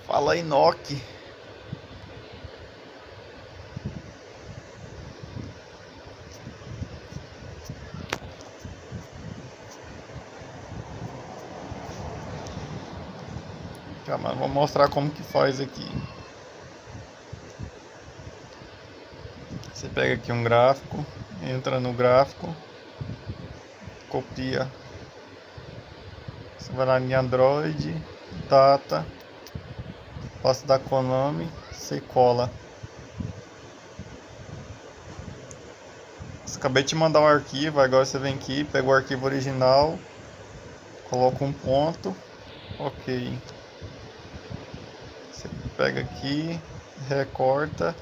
Fala aí, Nock. Calma, vou mostrar como que faz aqui. Você pega aqui um gráfico, entra no gráfico, copia. Você vai lá em Android, data, passa da Konami, você cola. Acabei de mandar um arquivo, agora você vem aqui, pega o arquivo original, coloca um ponto, ok. Você pega aqui, recorta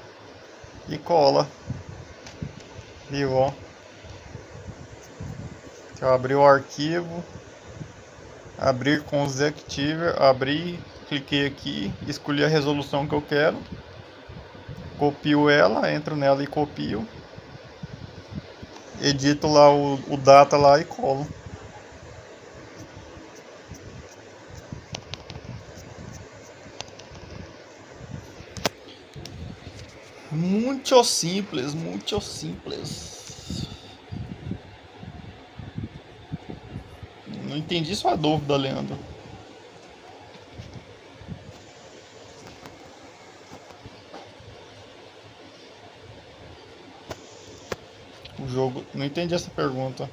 e cola. Viu, ó? Eu abri o arquivo, abrir com o Executive, abri, cliquei aqui, escolhi a resolução que eu quero, copio ela, entro nela e copio, edito lá o data lá e colo. Muito simples, muito simples. Não entendi sua dúvida, Leandro. O jogo, não entendi essa pergunta.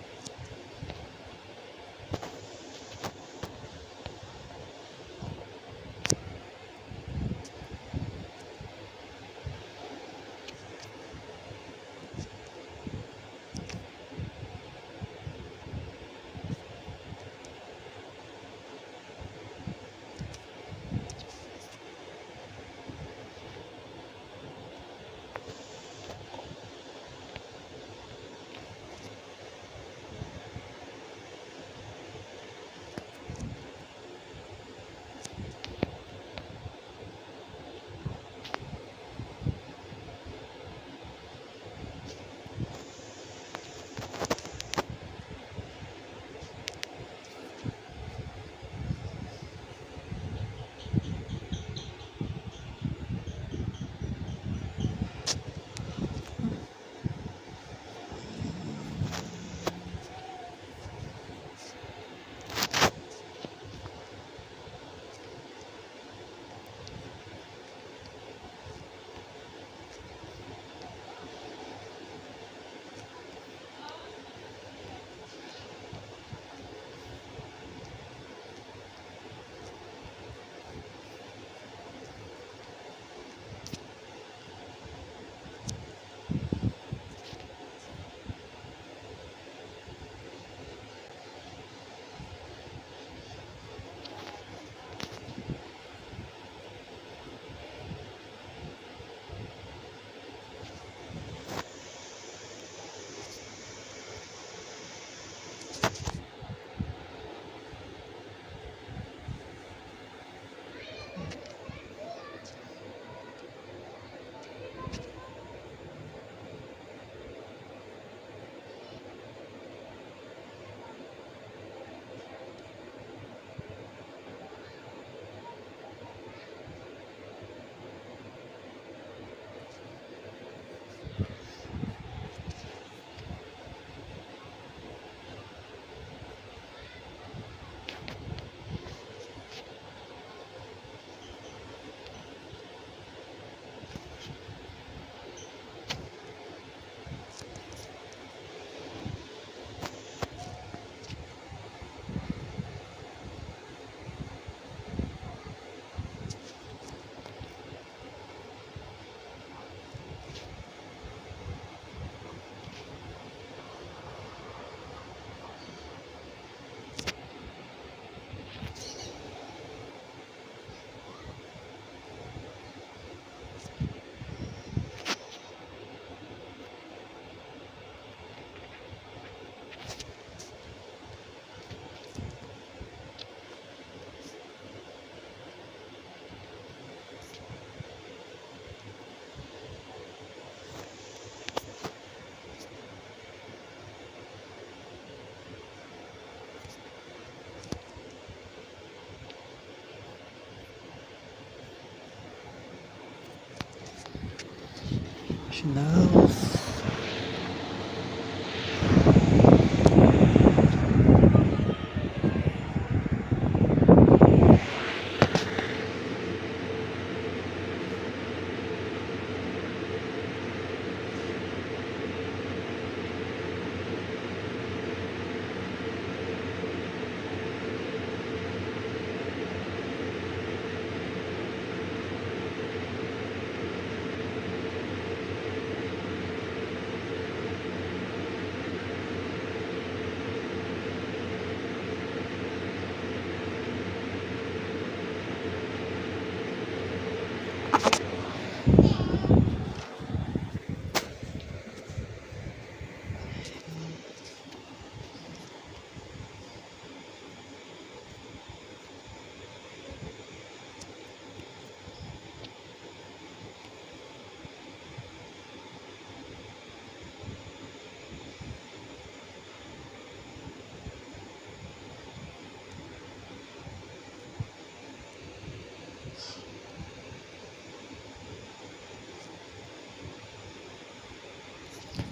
Nossa.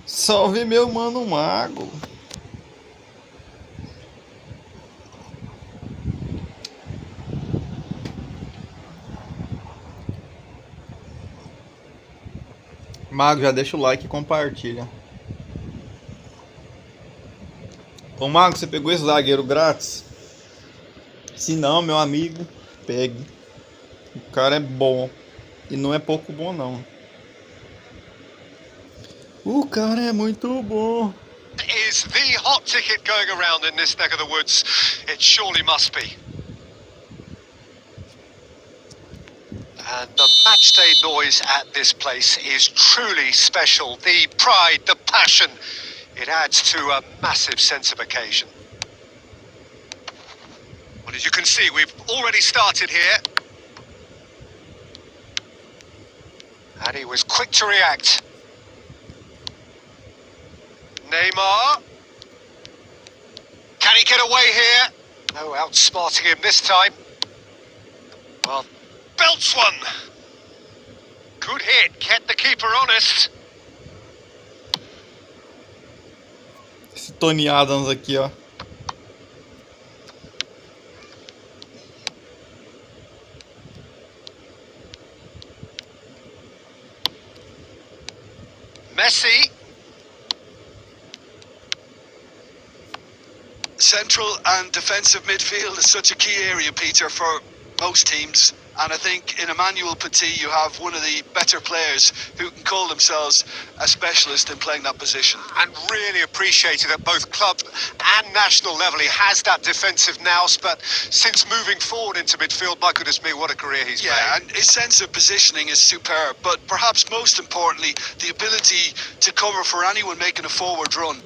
Salve meu mano mago. Mago, já deixa o like e compartilha. Ô Mago, você pegou esse zagueiro grátis? Se não, meu amigo, pegue. O cara é bom. E não é pouco bom não. O cara é muito bom. Is the hot ticket going around in this neck of the woods? It surely must be. And the matchday noise at this place is truly special. The pride, the passion, it adds to a massive sense of occasion. Well, as you can see, we've already started here. And he was quick to react. Neymar. Can he get away here? No, outsmarting him this time. Well, belts one. Good hit, kept the keeper honest. Esse Tony Adams aqui, ó. Messi. Central and defensive midfield is such a key area, Peter, for most teams. And I think in Emmanuel Petit you have one of the better players who can call themselves a specialist in playing that position. And really appreciated at both club and national level. He has that defensive nous, but since moving forward into midfield, my goodness me, what a career he's made. And his sense of positioning is superb, but perhaps most importantly, the ability to cover for anyone making a forward run.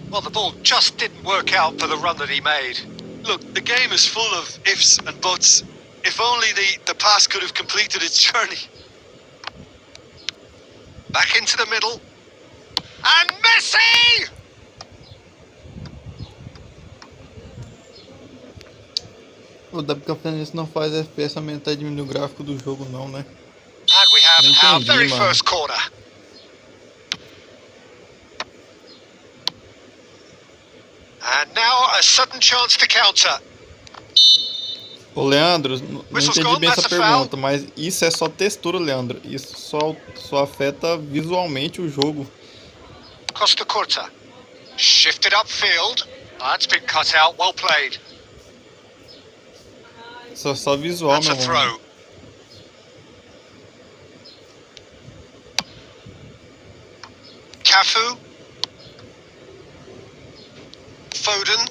Well, the ball just didn't work out for the run that he made. Look, the game is full of ifs and buts. If only the pass could have completed its journey. Back into the middle. And Messi! O WK9pro não faz FPS aumentar e diminuir o gráfico do jogo não, né? And we have our very mano. first corner. And now a sudden chance to counter. Ô Leandro, não Whistle's entendi gone, bem essa that's a foul. pergunta, mas isso é só textura, Leandro. Isso só afeta visualmente o jogo. Costa Curta. Shifted upfield. That's been cut out. Well played. Isso é só visual, That's a meu mano. throw. Cafu. Foden.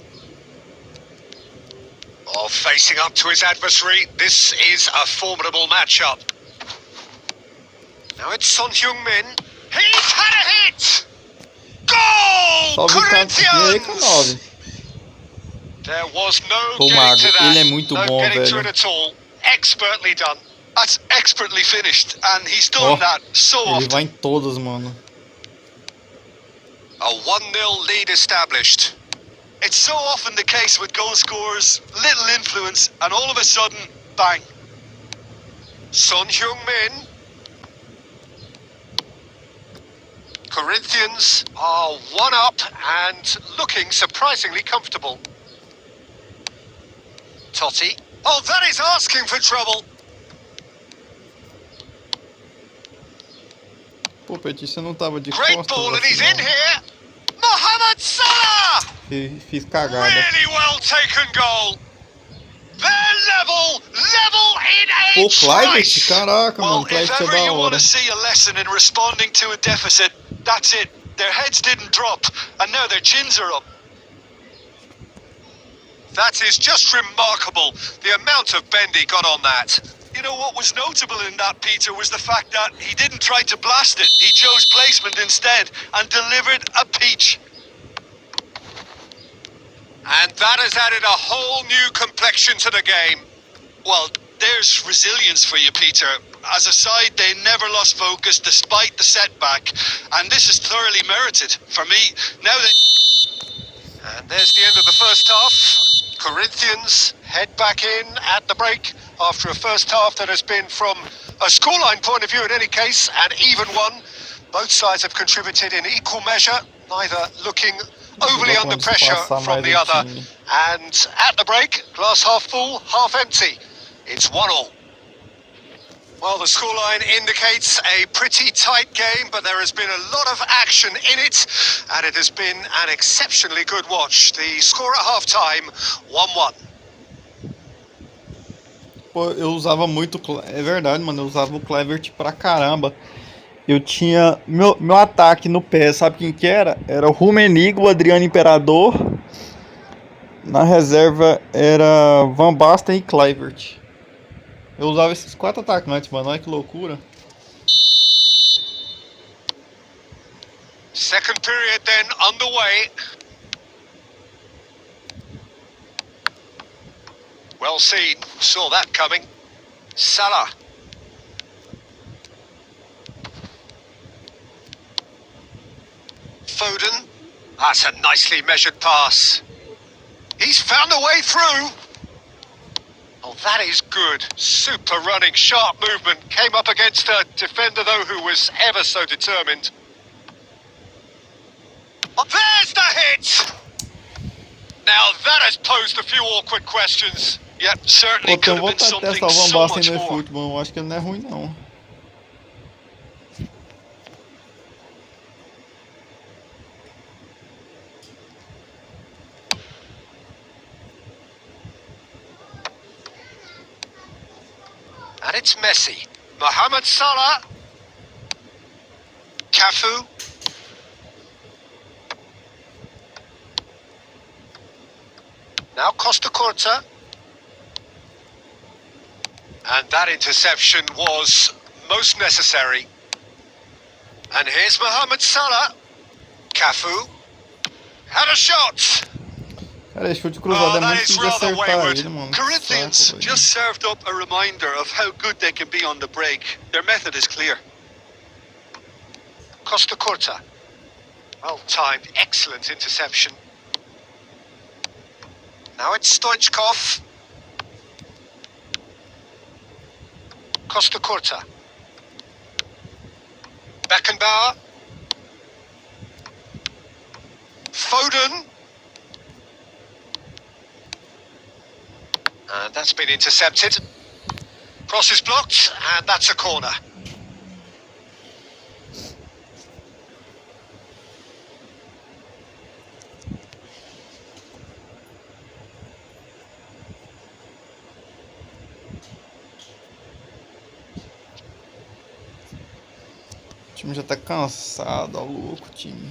Oh, facing up to his adversary. This is a formidable matchup. Now it's Son Heung-min. He's had a hit! Goal! Salve Corinthians! K9. There was no Pô, getting Mago, to that. ele é muito No bom, getting to velho. it at all. Expertly done. That's expertly finished, and he's done that so Ele often. vai em todas, mano. A 1-0 lead established. It's so often the case with goal scorers, little influence, and all of a sudden, bang. Son Heung-min. Corinthians are 1 up and looking surprisingly comfortable. Totti. Oh, that is asking for trouble. Pô, Petit, você não tava de Great costas ball and assim, he's in não. here. Mohamed Salah! Fiz cagada. Really well taken goal. They're level in Pô, a Clivert, trice. caraca, Well, mano, Clivert if é ever da you want hora. to see a lesson in responding to a deficit, that's it. Their heads didn't drop, and now their chins are up. That is just remarkable, the amount of bend he got on that. You know what was notable in that, Peter, was the fact that he didn't try to blast it. He chose placement instead and delivered a peach. And that has added a whole new complexion to the game. Well, there's resilience for you, Peter. As a side, they never lost focus despite the setback, and this is thoroughly merited. For me, now they... And there's the end of the first half. Corinthians head back in at the break after a first half that has been, from a scoreline point of view in any case, an even one. Both sides have contributed in equal measure, neither looking overly under pressure from the other. And at the break, glass half full, half empty. It's 1-1. Well, the scoreline indicates a pretty tight game, but there has been a lot of action in it, and it has been an exceptionally good watch. The score at half-time, 1-1. Pô, eu usava muito, é verdade, mano, eu usava o Clivert pra caramba. Eu tinha meu ataque no pé, sabe quem que era? Era o Rummenigge, o Adriano Imperador. Na reserva era Van Basten e Clivert. Eu usava esses 4 atacantes, mano, olha que loucura. Second period then underway. Well seen, saw that coming. Salah. Foden. That's a nicely measured pass. He's found a way through. Oh, that is good. Super running, sharp movement. Came up against a defender, though, who was ever so determined. Oh, there's the hit! Now that has posed a few awkward questions. Yep, certainly Pô, could então have been vou testar something o Van so Basten much no more. eFootball, eu acho que ele não é ruim não. And it's Messi. Mohamed Salah. Cafu. Now Costa Curta. And that interception was most necessary. And here's Mohamed Salah. Cafu. Had a shot. Cara, esse chute cruzado é that muito is difícil rather acertar wayward. ele, mano. Corinthians Saco, velho. just served up a reminder of how good they can be on the break. Their method is clear. Costa Curta. Well timed, excellent interception. Now it's Stoichkov. Costa Curta. Beckenbauer. Foden. And that's been intercepted. Cross is blocked, and that's a corner. O time já tá cansado, ó, louco, time.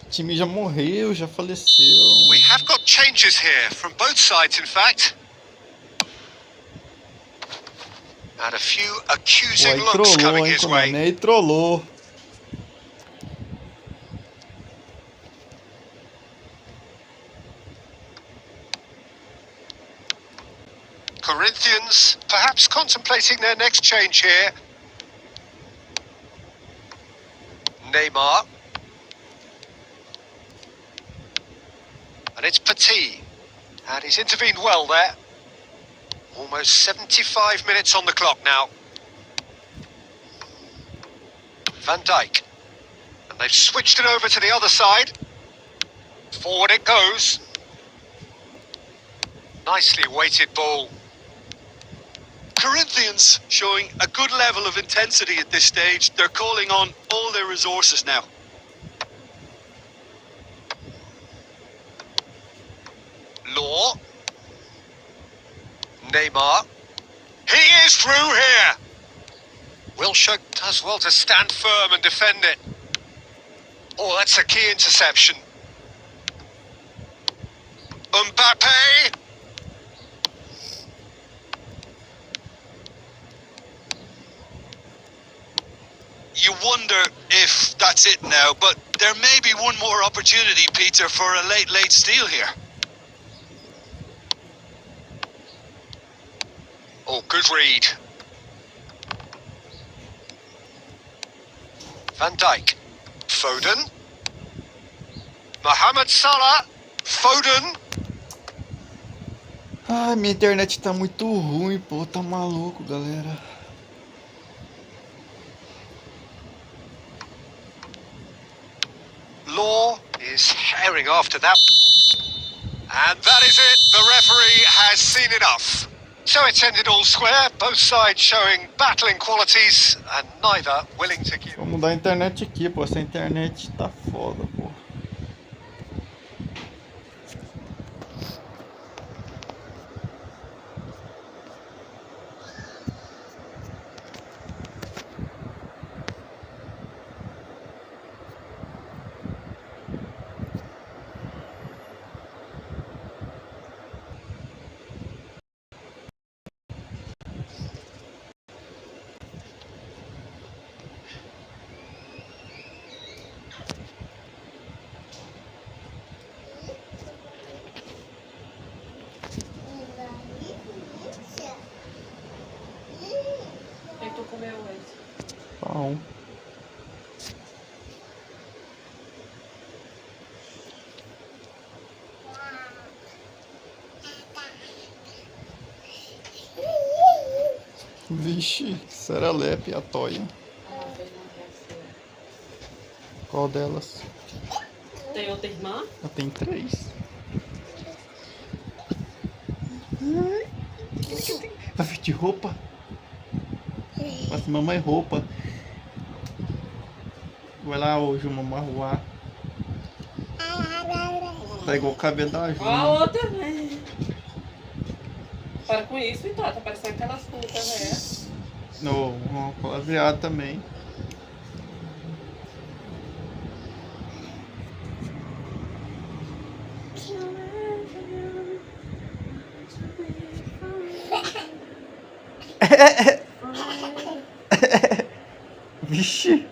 O time já morreu, já faleceu. We have got changes here, from both sides in fact. And a few Pô, accusing aí looks trollou, coming hein, his way. Konami, aí trollou. Corinthians perhaps contemplating their next change here. Neymar. And it's Petit. And he's intervened well there. Almost 75 minutes on the clock now. Van Dijk. And they've switched it over to the other side. Forward it goes. Nicely weighted ball. Corinthians showing a good level of intensity at this stage. They're calling on all their resources now. Law. Neymar. He is through here. Wilshere does well to stand firm and defend it. Oh, that's a key interception. Mbappe. You wonder if that's it now, but there may be one more opportunity, Peter, for a late steal here. Oh, good read. Van Dijk. Foden. Mohamed Salah. Foden. Ai, minha internet tá muito ruim, pô. Tá maluco, galera. Law is herring after that. And that is it. The referee has seen enough. So it's ended all square, both sides showing battling qualities and neither willing to give. Vou mudar a internet aqui, pô. Essa internet tá foda, pô. Tu comeu hoje? Pão. Vixe, serelepe, a toia. Qual delas? Tem outra irmã? Eu tenho 3. Vai vestir roupa? Mas mamãe roupa. Vai lá hoje, mamãe arruar. Tá igual o cabelo da Ó a Juma. outra, né? Para com isso, então. Tá parecendo aquelas putas, né? No palavreado também. Vixe.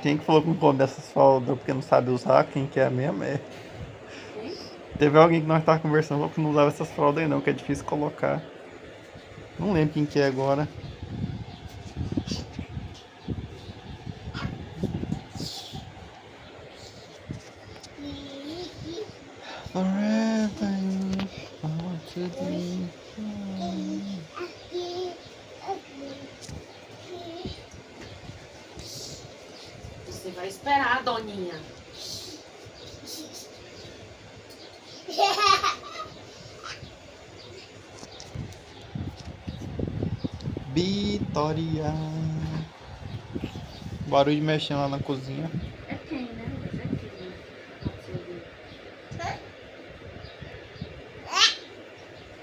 Quem que falou que não come dessas fraldas porque não sabe usar? Quem que é mesmo? É. Teve alguém que nós tava conversando falou que não usava essas fraldas aí não, que é difícil colocar. Não lembro quem que é agora. Forever you want to be. Você vai esperar, doninha. Vitória. Barulho mexendo lá na cozinha. É quem, né?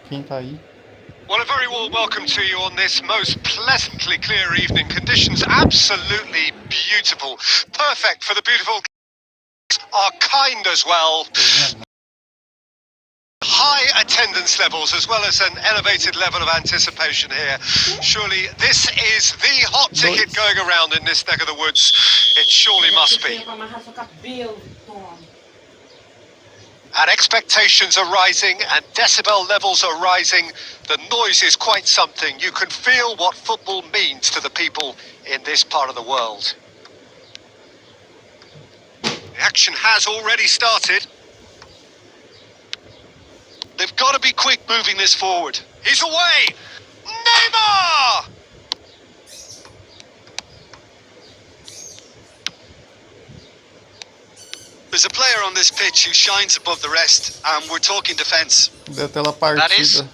Quem tá aí? Well, a very warm welcome to you on this most pleasantly clear evening. Conditions absolutely beautiful. Perfect for the beautiful are kind as well. High attendance levels as well as an elevated level of anticipation here. Surely this is the hot ticket going around in this neck of the woods. It surely must be. And expectations are rising and decibel levels are rising. The noise is quite something. You can feel what football means to the people in this part of the world. The action has already started. They've got to be quick moving this forward. He's away! Neymar! There's a player on this pitch who shines above the rest, and we're talking defence. Deu tela That is, partida.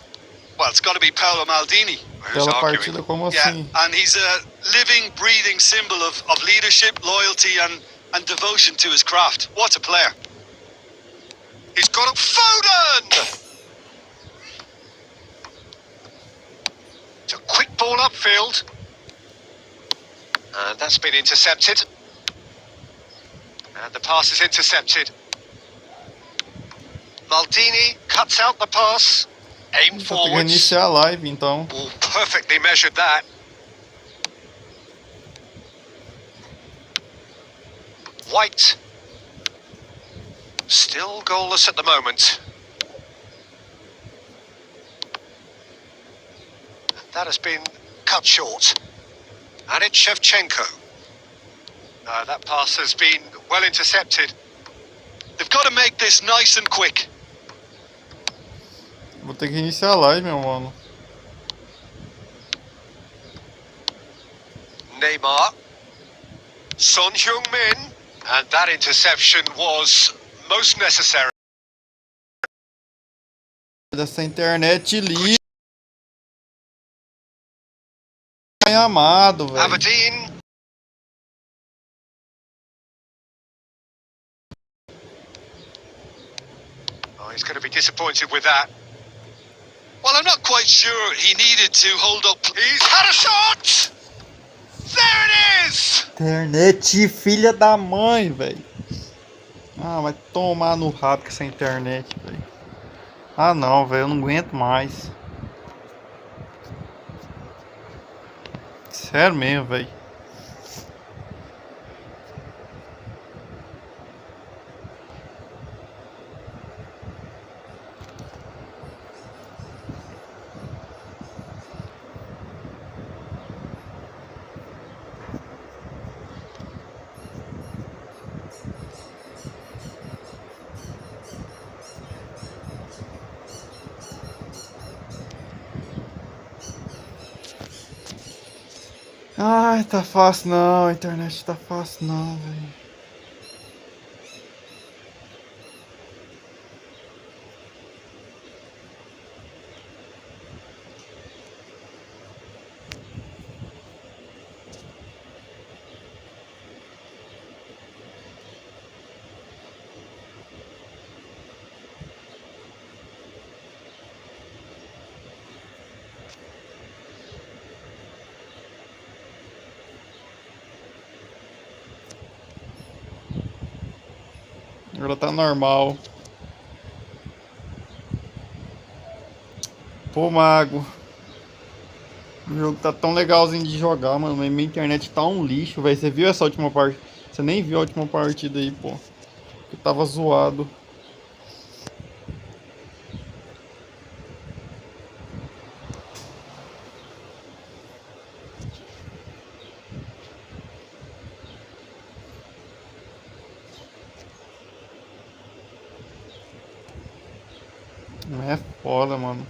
well, it's got to be Paolo Maldini. Who's Tela arguing? partida como Yeah, assim? and he's a living, breathing symbol of leadership, loyalty, and devotion to his craft. What a player. He's got a Foden! It's a quick ball upfield. And that's been intercepted. And the pass is intercepted. Maldini cuts out the pass. Aim Só tem que forwards. iniciar a live, então. Oh, perfectly measured that. White. Still goalless at the moment. That has been cut short. And it's Shevchenko. No, that pass has been well intercepted. They've got to make this nice and quick. Vou ter que iniciar a live, meu mano. Neymar. Son Heung-min. And that interception was most necessary. Dessa internet livre. Amado, velho. Aberdeen. Oh, he's going to be disappointed with that. Well, I'm not quite sure he needed to hold up. He's had a shot! There it is! Internet, filha da mãe, velho. Ah, vai tomar no rabo com essa internet, velho. Ah, não, velho, eu não aguento mais. Sério mesmo, velho. Ai, tá fácil não, a internet tá fácil não, velho. Agora tá normal. Pô, Mago. O jogo tá tão legalzinho de jogar, mano. Mas minha internet tá um lixo, velho. Você viu essa última parte? Você nem viu a última partida aí, pô. Que tava zoado. É foda, mano.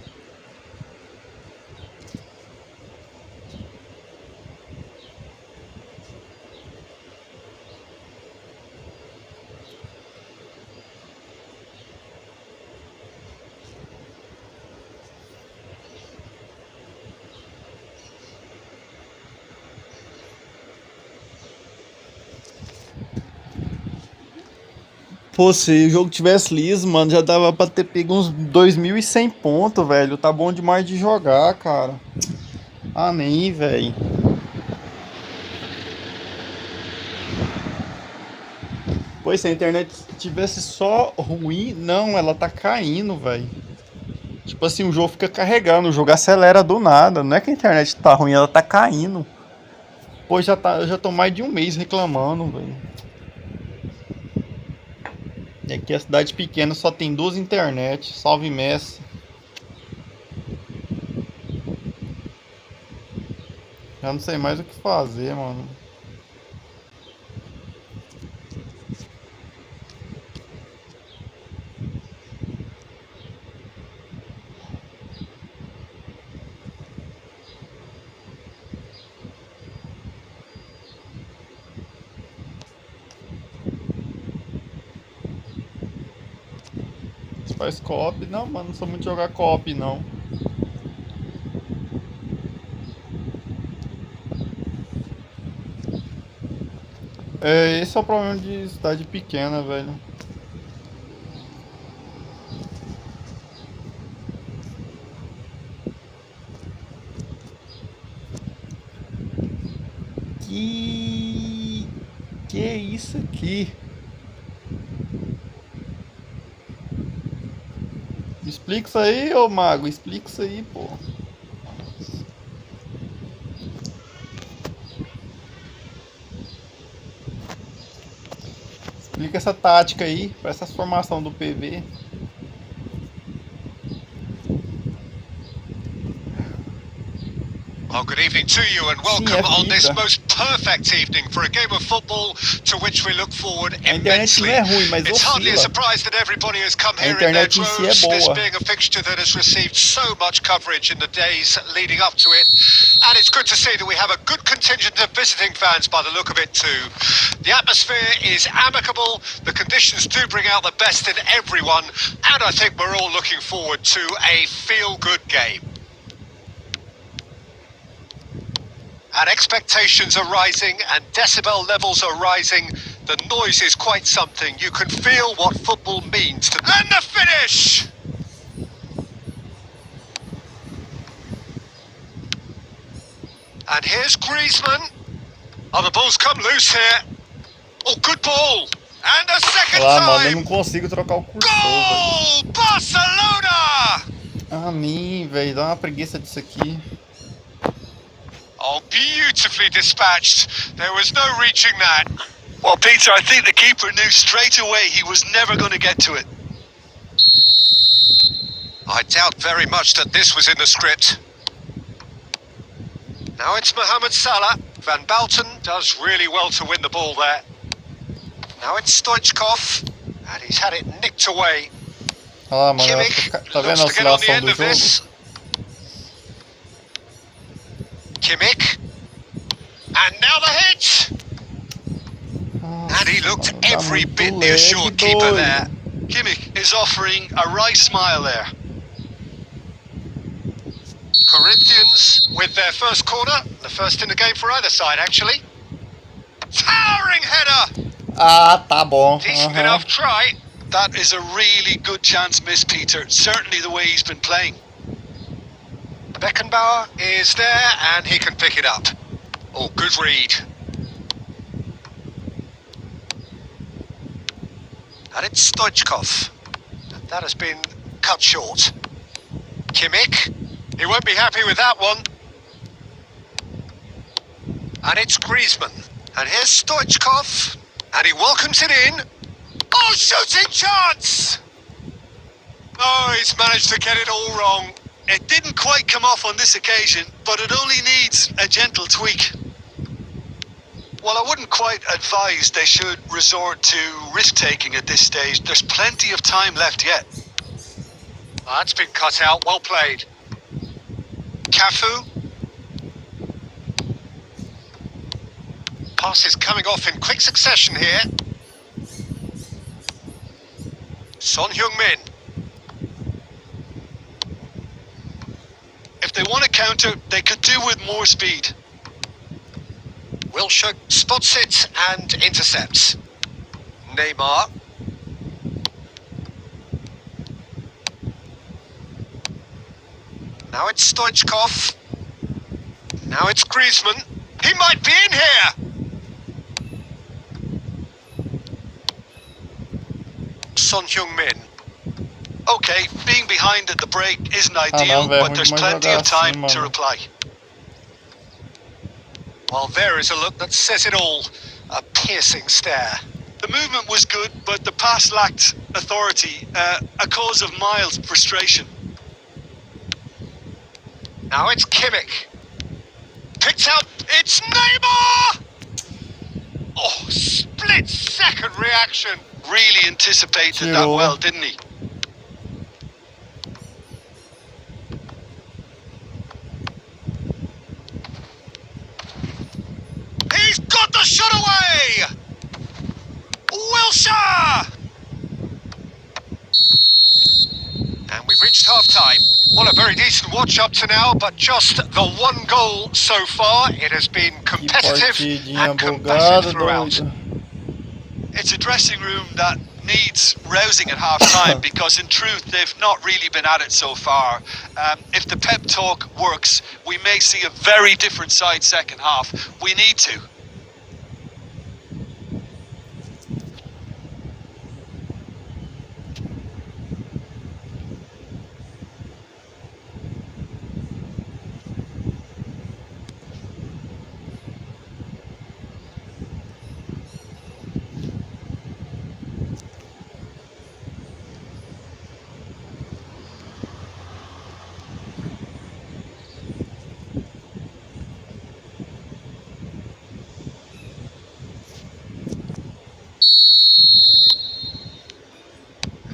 Pô, se o jogo tivesse liso, mano, já dava pra ter pego uns 2.100 pontos, velho. Tá bom demais de jogar, cara. Ah, nem, velho. Pois, se a internet tivesse só ruim... Não, ela tá caindo, velho. Tipo assim, o jogo fica carregando, o jogo acelera do nada. Não é que a internet tá ruim, ela tá caindo. Pô, eu já tô mais de um mês reclamando, velho. E aqui a cidade pequena só tem 2 internet. Salve Messi. Já não sei mais o que fazer, mano. Você faz co-op? Não, mano, não sou muito de jogar co-op, não. É, esse é o problema de cidade pequena, velho. Que é isso aqui? Explica isso aí, ô mago. Explica isso aí, pô. Explica essa tática aí, para essa formação do PV. Well, good evening to you and welcome on this most perfect evening for a game of football to which we look forward immensely. It's hardly a surprise that everybody has come here in their droves, this being a fixture that has received so much coverage in the days leading up to it. And it's good to see that we have a good contingent of visiting fans by the look of it too. The atmosphere is amicable, the conditions do bring out the best in everyone, and I think we're all looking forward to a feel-good game. And expectations are rising and decibel levels are rising. The noise is quite something. You can feel what football means to... And the finish! And here's Griezmann. Oh, the ball's come loose here. Oh, good ball. And a second time. Mano, eu não consigo trocar o cursor. Goal! Barcelona! Ah, mim, velho, dá uma preguiça disso aqui. Oh, beautifully dispatched. There was no reaching that. Well, Peter, I think the keeper knew straight away he was never going to get to it. I doubt very much that this was in the script. Now it's Mohamed Salah. Van Balten does really well to win the ball there. Now it's Stoichkov, and he's had it nicked away. Ah, mano, Kimmich tá vendo a looks to get on the oscilação end do of this. jogo? Kimmich. And now the hit! And he looked every bit the assured keeper there. Kimmich is offering a wry smile there. Corinthians with their first corner. The first in the game for either side, actually. Towering header! Ah, tá bom. Decent enough try. That is a really good chance miss, Peter. Certainly the way he's been playing. Beckenbauer is there and he can pick it up. Oh, good read. And it's Stoichkov. And that has been cut short. Kimmich. He won't be happy with that one. And it's Griezmann. And here's Stoichkov. And he welcomes it in. Oh, shooting chance! Oh, he's managed to get it all wrong. It didn't quite come off on this occasion, but it only needs a gentle tweak. Well, I wouldn't quite advise they should resort to risk-taking at this stage. There's plenty of time left yet. Oh, that's been cut out. Well played. Cafu. Pass is coming off in quick succession here. Son Heung-min. If they want to counter, they could do with more speed. Wilshere spots it and intercepts. Neymar. Now it's Stoichkov. Now it's Griezmann. He might be in here! Son Heung-min. Okay, being behind at the break isn't ideal, but there's plenty of time to reply. Well, there is a look that says it all. A piercing stare. The movement was good, but the pass lacked authority, a cause of mild frustration. Now it's Kimmich. Picked out, it's Neymar! Oh, split second reaction. Really anticipated that well, didn't he? He's got the shot away! Wilshire! And we've reached half-time. Well, a very decent watch up to now, but just the one goal so far. It has been competitive and combative throughout. It's a dressing room that needs rousing at half-time because in truth they've not really been at it so far. If the pep talk works, we may see a very different side second half. We need to.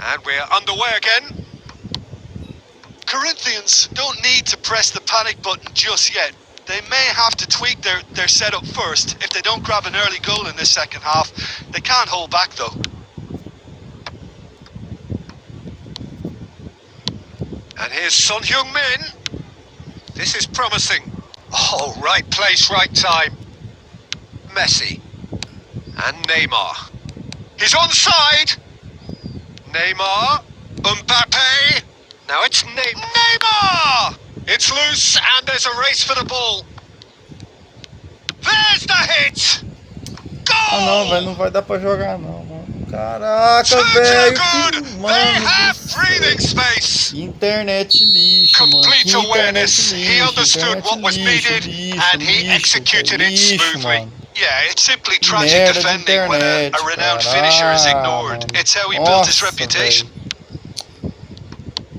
And we're underway again. Corinthians don't need to press the panic button just yet. They may have to tweak their setup first if they don't grab an early goal in this second half. They can't hold back though. And here's Son Heung-min. This is promising. Oh, right place, right time. Messi. And Neymar. He's onside. Neymar. Mbappe. Now it's Neymar! It's loose and there's a race for the ball. There's the hit! Goal! Ah não, velho, não vai dar pra jogar não, mano. Caraca, velho, que mano. Breathing space. Internet lixo, mano. Complete awareness. Internet He understood what was needed and he executed it smoothly. Yeah, it's simply tragic defending when a renowned finisher is ignored. It's how he built his reputation.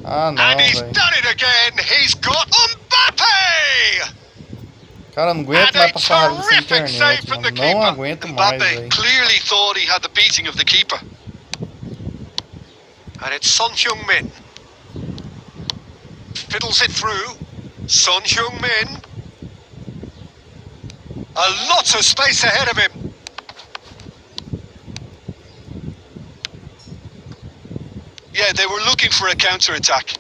Ah, não, and he's véio. done it again. He's got Mbappe. Cara, não aguento mais passar raiva dessa internet, mano. Não aguento mais, Mbappe velho. clearly thought he had the beating of the keeper. And it's Son Heung-min. Fiddles it through. Son Heung-min. A lot of space ahead of him. Yeah, they were looking for a counter-attack.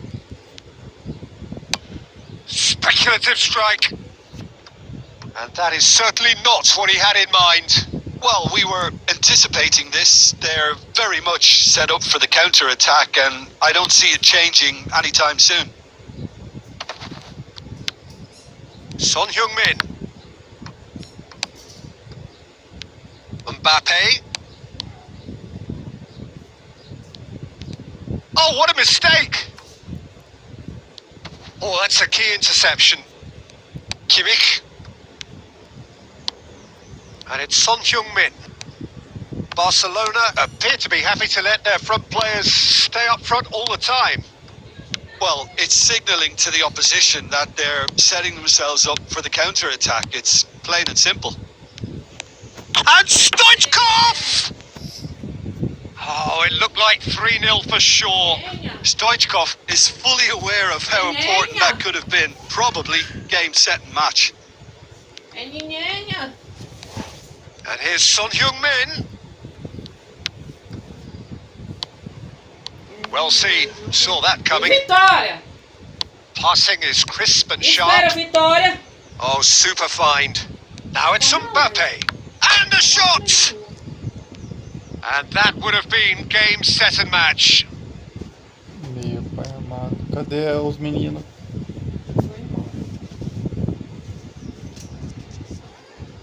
Speculative strike. And that is certainly not what he had in mind. Well, we were anticipating this. They're very much set up for the counter-attack, and I don't see it changing anytime soon. Son Heung-min. Mbappe. Oh, what a mistake! Oh, that's a key interception. Kimmich. And it's Son Heung-min. Barcelona appear to be happy to let their front players stay up front all the time. Well, it's signalling to the opposition that they're setting themselves up for the counter-attack. It's plain and simple. And Stoichkov! Oh, it looked like 3-0 for sure. Stoichkov is fully aware of how important that could have been. Probably game, set and match. And here's Son Heung-min. Well seen. Saw that coming. Vitória! Passing is crisp and Espera, sharp. Vitória! Oh, super find. Now it's Mbappe. And a shot! And that would have been game, set and match. Meu pai amado. Cadê os meninos?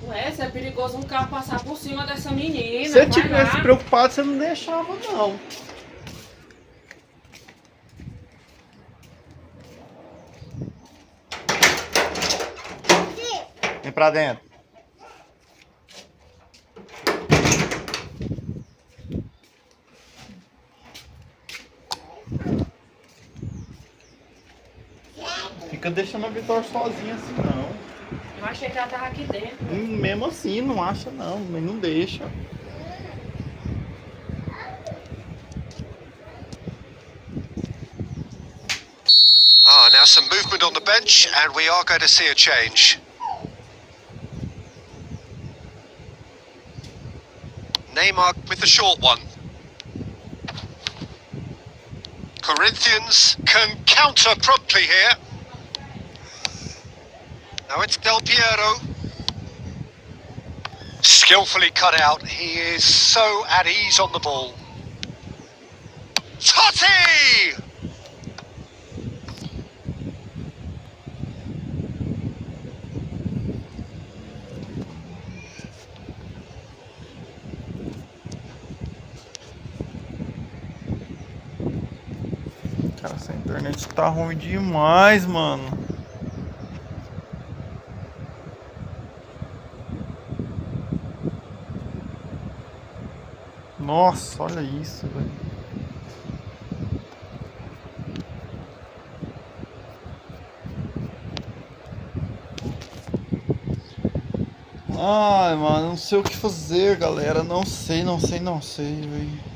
Ué, se é perigoso um carro passar por cima dessa menina. Se eu vai tivesse lá. preocupado, você não deixava, não. Vem pra dentro. fica deixando a Vitória sozinha assim não. Eu achei que ela tava aqui dentro. Mesmo assim, não acha não, mas não deixa. Ah, now some movement on the bench, and we are going to see a change. Neymar with the short one. Corinthians can counter promptly here. Now it's Del Piero. Skillfully cut out. He is so at ease on the ball. Totti! Cara, essa internet tá ruim demais, mano. Nossa, olha isso, velho. Ai, mano, não sei o que fazer, galera. Não sei, velho.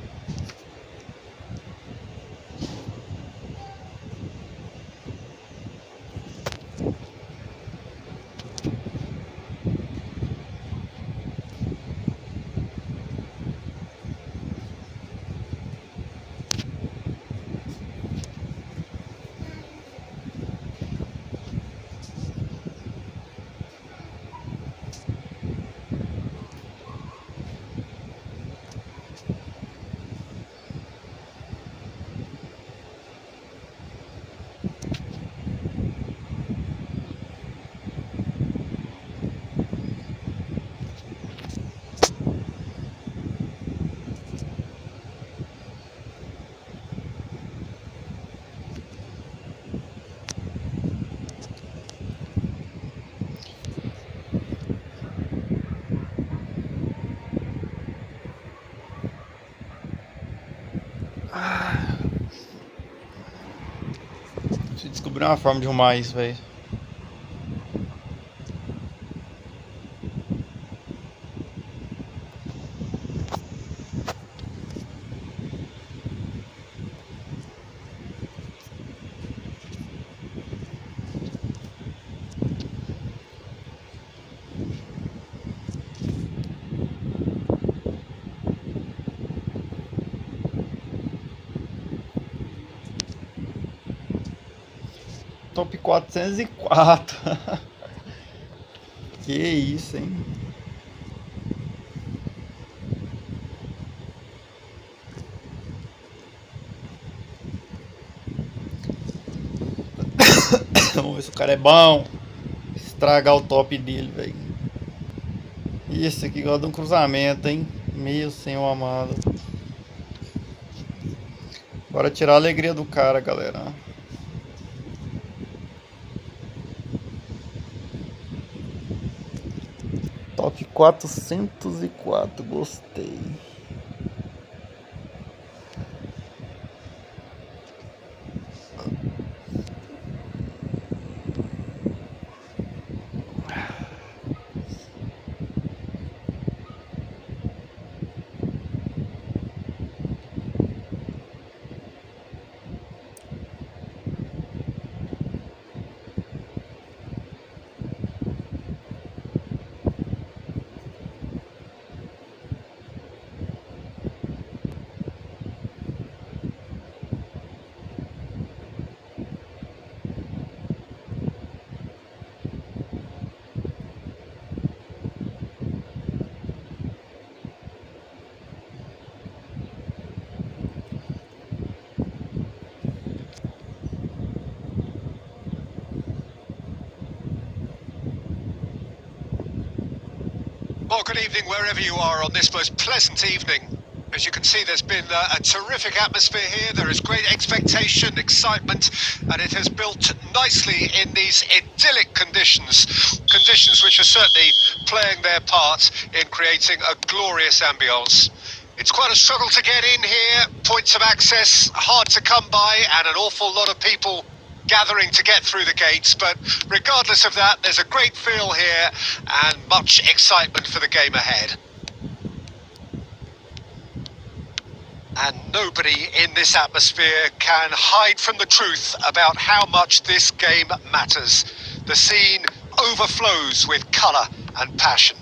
Preciso descobrir uma forma de arrumar isso, velho. Top 404. Que isso, hein? Vamos ver se o cara é bom. Estragar o top dele, velho. Esse aqui gosta de um cruzamento, hein? Meu senhor amado. Bora tirar a alegria do cara, galera. Top 404, gostei. Well, good evening wherever you are on this most pleasant evening. As you can see, there's been a terrific atmosphere here. There is great expectation, excitement, and it has built nicely in these idyllic conditions. Conditions which are certainly playing their part in creating a glorious ambience. It's quite a struggle to get in here. Points of access hard to come by, and an awful lot of people gathering to get through the gates, but regardless of that, there's a great feel here and much excitement for the game ahead. And nobody in this atmosphere can hide from the truth about how much this game matters. The scene overflows with colour and passion.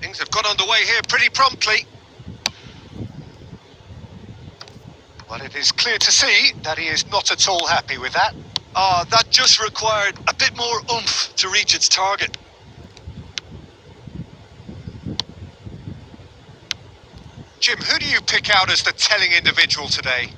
Things have got underway here pretty promptly. Well, it is clear to see that he is not at all happy with that. That just required a bit more oomph to reach its target. Jim, who do you pick out as the telling individual today?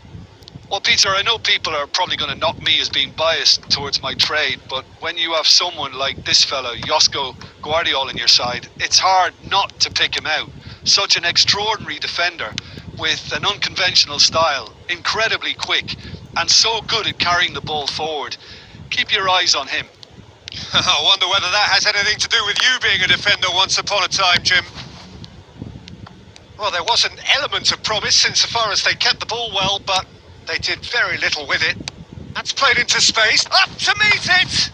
Well, Peter, I know people are probably going to knock me as being biased towards my trade, but when you have someone like this fellow, Josko Guardiola, on your side, it's hard not to pick him out. Such an extraordinary defender with an unconventional style, incredibly quick, and so good at carrying the ball forward. Keep your eyes on him. I wonder whether that has anything to do with you being a defender once upon a time, Jim. Well, there was an element of promise insofar as they kept the ball well, but they did very little with it. That's played into space. Up to meet it!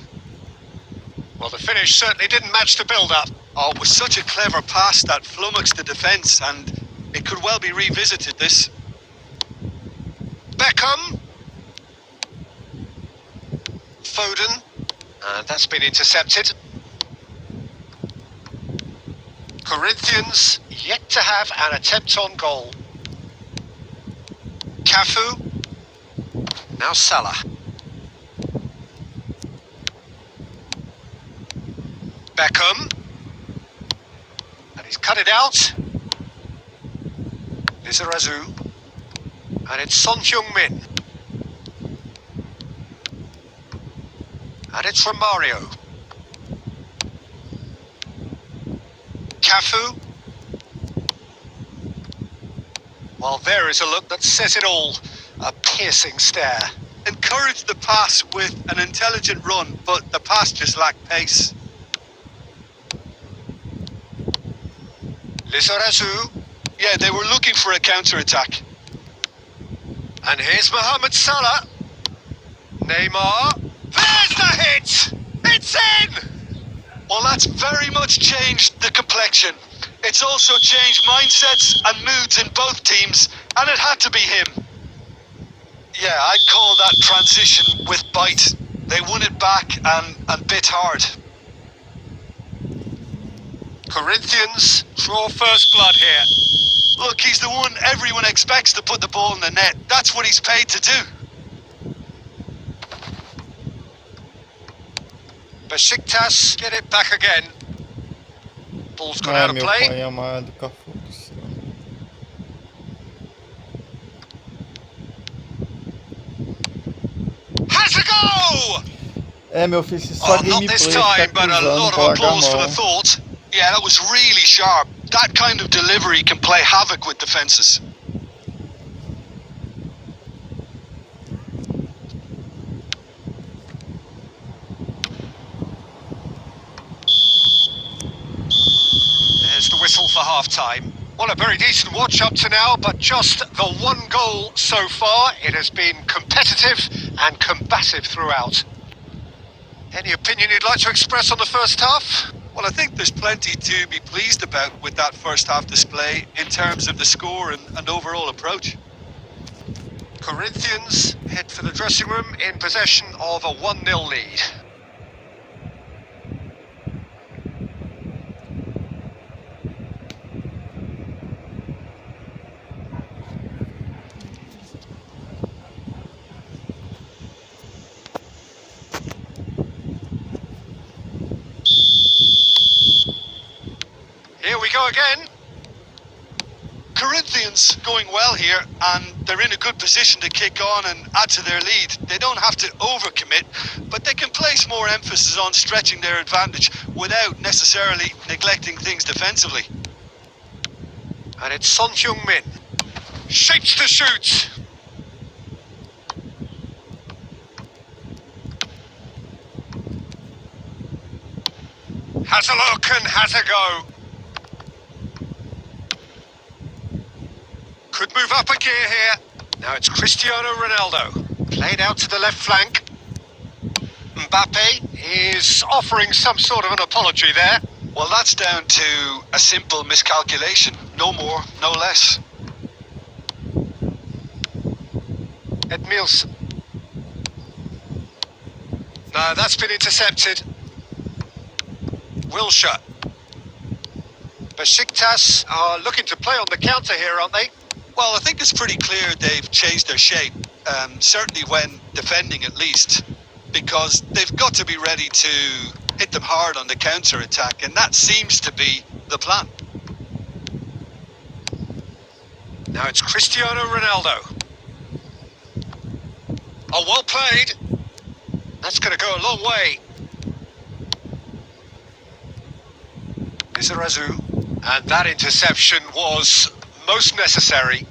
Well, the finish certainly didn't match the build-up. Oh, it was such a clever pass that flummoxed the defence, and it could well be revisited, this. Beckham. Foden. And that's been intercepted. Corinthians yet to have an attempt on goal. Cafu. Now Salah. Beckham. And he's cut it out. Lizarazu. And it's Son Heung-min. And it's Romario. Cafu. Well, there is a look that says it all. A piercing stare. Encouraged the pass with an intelligent run, but the pass just lacked pace. Lizarazu. Yeah, they were looking for a counter-attack. And here's Mohamed Salah. Neymar. There's the hit! It's in! Well, that's very much changed the complexion. It's also changed mindsets and moods in both teams, and it had to be him. Yeah, I'd call that transition with bite. They won it back and bit hard. Corinthians draw first blood here. Look, he's the one everyone expects to put the ball in the net. That's what he's paid to do. Besiktas get it back again. Ball's gone out of Meu play. pai amado, Cafu do céu. Has a go! É, meu filho, se só Oh, not this gameplay time, but a cruzando lot pra of largar a applause for mão. the thought. Yeah, that was really sharp. That kind of delivery can play havoc with defences. There's the whistle for half-time. Well, a very decent watch up to now, but just the one goal so far. It has been competitive and combative throughout. Any opinion you'd like to express on the first half? Well, I think there's plenty to be pleased about with that first half display in terms of the score and overall approach. Corinthians head for the dressing room in possession of a 1-0 lead. Here we go again. Corinthians going well here, and they're in a good position to kick on and add to their lead. They don't have to overcommit, but they can place more emphasis on stretching their advantage without necessarily neglecting things defensively. And it's Son Heung-min. Shapes to shoot. Has a look and has a go. Could move up a gear here. Now it's Cristiano Ronaldo. Played out to the left flank. Mbappe is offering some sort of an apology there. Well, that's down to a simple miscalculation. No more, no less. Edmilson. No, that's been intercepted. Wilshere. Besiktas are looking to play on the counter here, aren't they? Well, I think it's pretty clear they've changed their shape, certainly when defending at least, because they've got to be ready to hit them hard on the counter-attack, and that seems to be the plan. Now it's Cristiano Ronaldo. Oh, well played. That's going to go a long way. Lizarazu. And that interception was most necessary.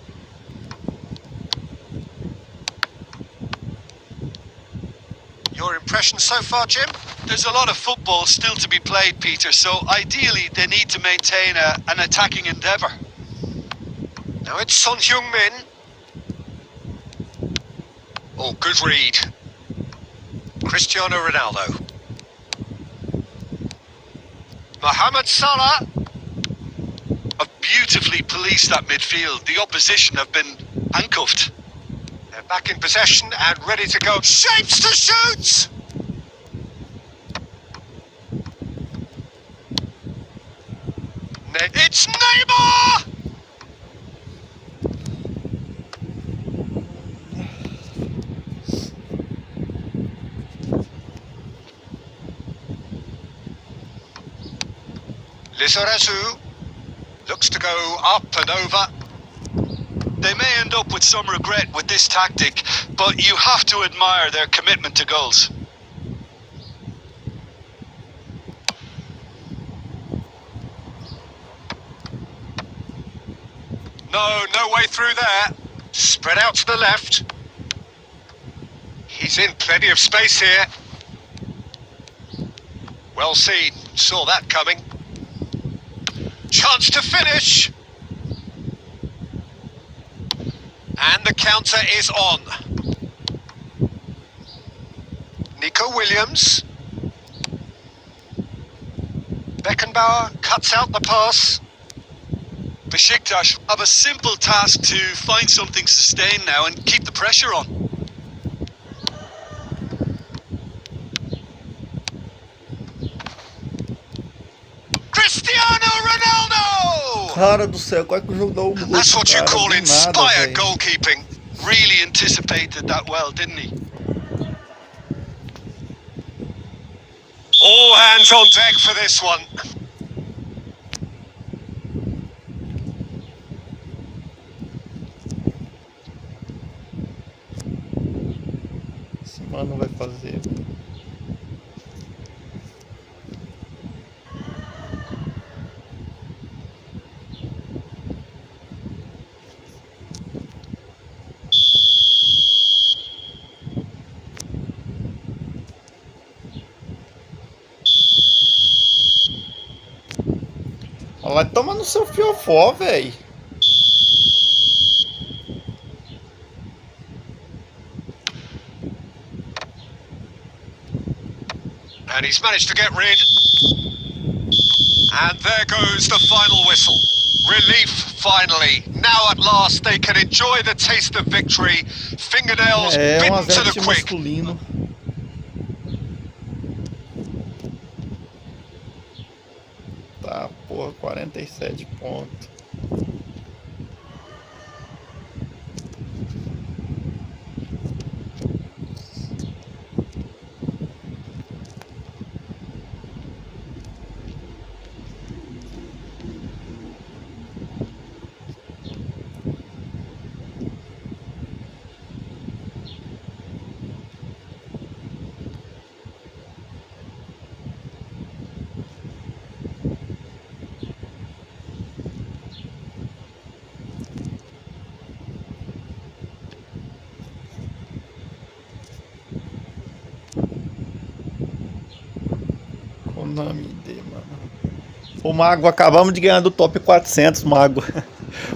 Your impression so far, Jim? There's a lot of football still to be played, Peter, so ideally they need to maintain an attacking endeavour. Now it's Son Heung-min. Oh, good read. Cristiano Ronaldo. Mohamed Salah. Have beautifully policed that midfield. The opposition have been handcuffed. They're back in possession and ready to go. Shapes to shoot! It's Neymar! Lizarazu looks to go up and over. They may end up with some regret with this tactic, but you have to admire their commitment to goals. No way through there. Spread out to the left. He's in plenty of space here. Well seen, saw that coming. Chance to finish. And the counter is on. Nico Williams. Beckenbauer cuts out the pass. Besiktas have a simple task to find something sustained now and keep the pressure on. Cristiano Ronaldo! Cara do céu, qual é que o jogo dá o gol? That's what you Cara, call do nada, inspired véi. goalkeeping. Really anticipated that well, didn't he? All hands on deck for this one. Esse mano vai fazer. Olha lá, toma no seu fiofó, velho. And he's managed to get rid. And there goes the final whistle. Relief, finally. Now at last they can enjoy the taste of victory. Fingernails bitten to the quick. Masculino. Tá, porra, 47 pontos. Nome de mano. O Mago, acabamos de ganhar do top 400, Mago.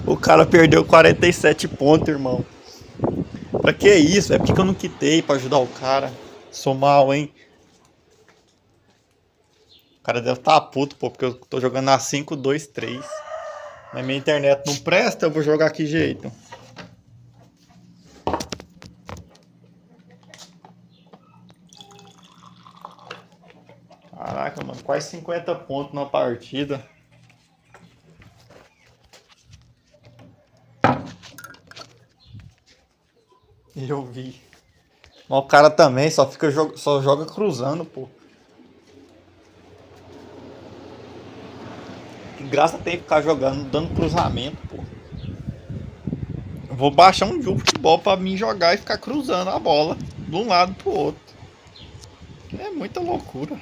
O cara perdeu 47 pontos, irmão. Pra que isso? É porque eu não quitei pra ajudar o cara. Sou mal, hein? O cara deve estar puto, pô, porque eu tô jogando na 5-2-3. Mas minha internet não presta, eu vou jogar que jeito. Caraca, mano, quase 50 pontos na partida. Eu vi. Mas o cara também só joga cruzando, pô. Que graça tem ficar jogando, dando cruzamento, pô. Eu vou baixar um jogo de futebol pra mim jogar e ficar cruzando a bola de um lado pro outro. É muita loucura.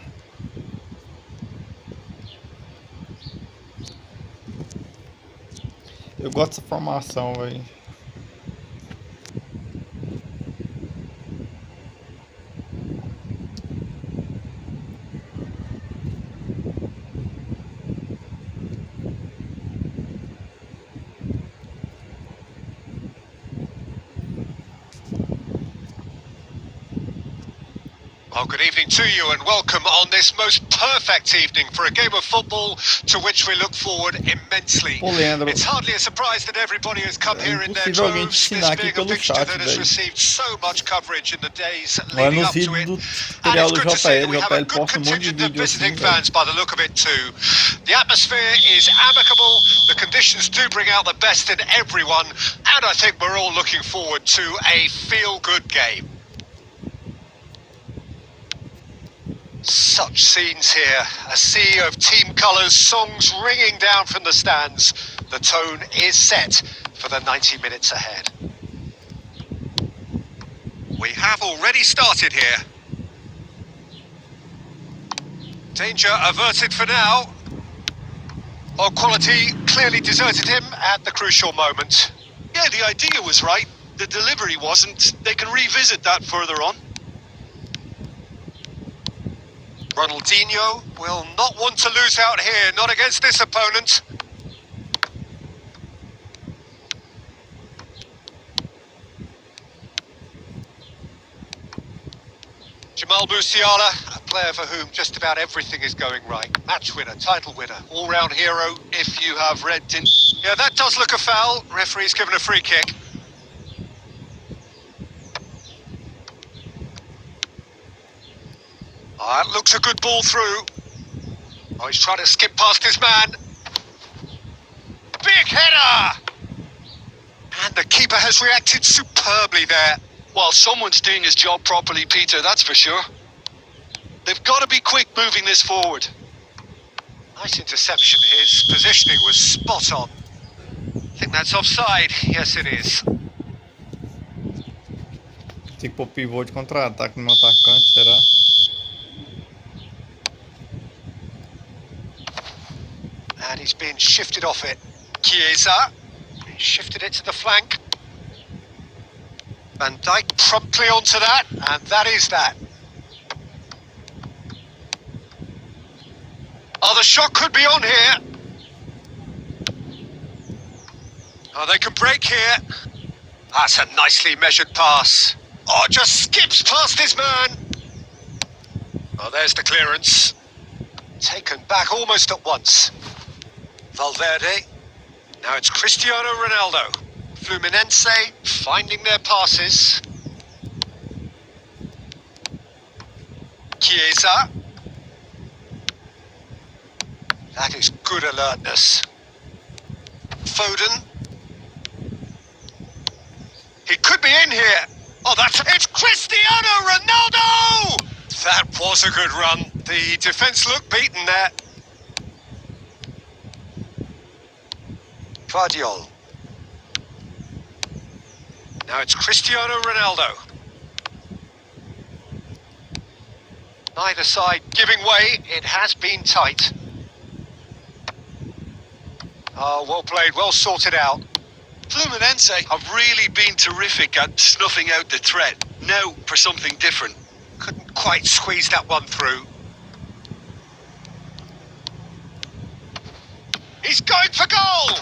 Eu gosto dessa formação, velho. Well, good evening to you and welcome on this most perfect evening for a game of football to which we look forward immensely. Pô, Leandro, It's hardly a surprise that everybody has come here in their impossível alguém te droves, ensinar this aqui being a pelo fixture chat, that has velho. received so much coverage in the days Lá leading nos up to vídeos it. do And tutorial it's do good to see that JL, we have a JL good posta um monte de contingent of vídeo assim, visiting velho. fans by the look of it too. The atmosphere is amicable, the conditions do bring out the best in everyone, and I think we're all looking forward to a feel-good game. Such scenes here, a sea of team colours, songs ringing down from the stands. The tone is set for the 90 minutes ahead. We have already started here. Danger averted for now. Oh, quality clearly deserted him at the crucial moment. Yeah, the idea was right. The delivery wasn't. They can revisit that further on. Ronaldinho will not want to lose out here, not against this opponent. Jamal Musiala, a player for whom just about everything is going right. Match winner, title winner, all-round hero. If you have read Yeah, that does look a foul. Referee's given a free kick. Oh, that looks a good ball through. Oh, he's trying to skip past his man. Big header! And the keeper has reacted superbly there. Well, someone's doing his job properly, Peter, that's for sure. They've got to be quick moving this forward. Nice interception. His positioning was spot on. I think that's offside. Yes, it is. Tem que pôr pivô de contra-ataque no meu atacante, será? And he's been shifted off it. Chiesa. He shifted it to the flank. Van Dijk promptly onto that, and that is that. Oh, the shot could be on here. Oh, they can break here. That's a nicely measured pass. Oh, just skips past his man. Oh, there's the clearance. Taken back almost at once. Valverde. Now it's Cristiano Ronaldo. Fluminense finding their passes. Chiesa. That is good alertness. Foden. He could be in here. Oh, it's Cristiano Ronaldo! That was a good run. The defence looked beaten there. Guardiola. Now it's Cristiano Ronaldo. Neither side giving way. It has been tight. Oh, well played, well sorted out. Fluminense have really been terrific at snuffing out the threat. Now for something different. Couldn't quite squeeze that one through. He's going for goal!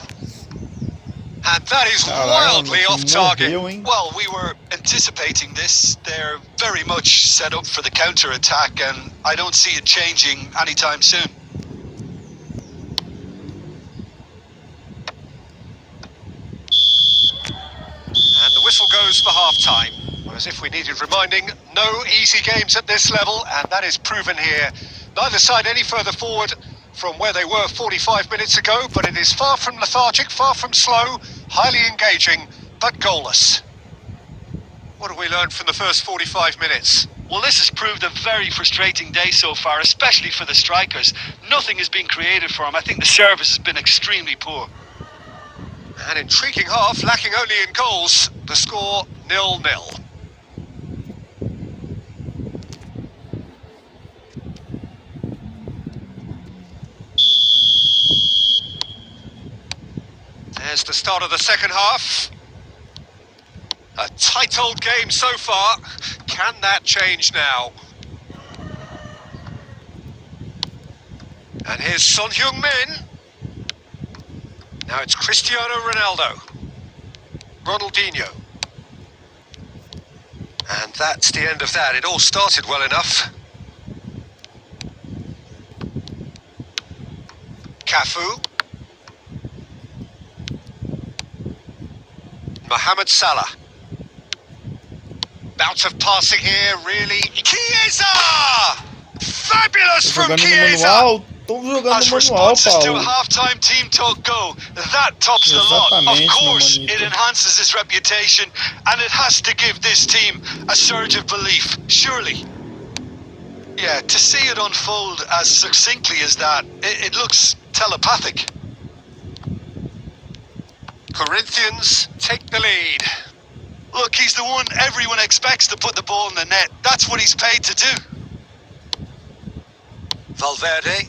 And that is Caralho, wildly meu off time target. morreu, hein? Well, we were anticipating this. They're very much set up for the counter-attack, and I don't see it changing anytime soon. And the whistle goes for half-time. Well, as if we needed reminding, no easy games at this level, and that is proven here. Neither side any further forward from where they were 45 minutes ago, but it is far from lethargic, far from slow, highly engaging, but goalless. What have we learned from the first 45 minutes? Well, this has proved a very frustrating day so far, especially for the strikers. Nothing has been created for them. I think the service has been extremely poor. An intriguing half, lacking only in goals. The score 0-0. There's the start of the second half. A tight old game so far. Can that change now? And here's Son Heung-min. Now it's Cristiano Ronaldo. Ronaldinho. And that's the end of that. It all started well enough. Cafu. Mohamed Salah. Bout of passing here, really. Chiesa! Fabulous from Jogando no Chiesa! manual. Tô jogando As no manual, responses to a Paulo. half-time team talk go, that tops the lot. Of Exatamente, course, meu manito. it enhances its reputation, and it has to give this team a surge of belief, surely. Yeah, to see it unfold as succinctly as that, it looks telepathic. Corinthians take the lead. Look, he's the one everyone expects to put the ball in the net. That's what he's paid to do. Valverde.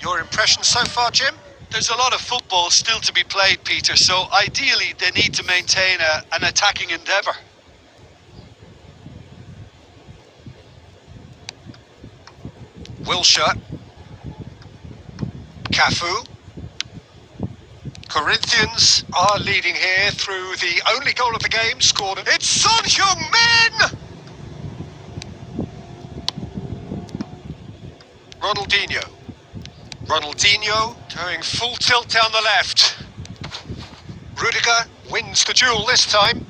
Your impression so far, Jim? There's a lot of football still to be played, Peter, so ideally they need to maintain an attacking endeavour. Wilshere. Cafu. Corinthians are leading here through the only goal of the game scored. It's Son Heung-min! Ronaldinho. Ronaldinho going full tilt down the left. Rudiger wins the duel this time.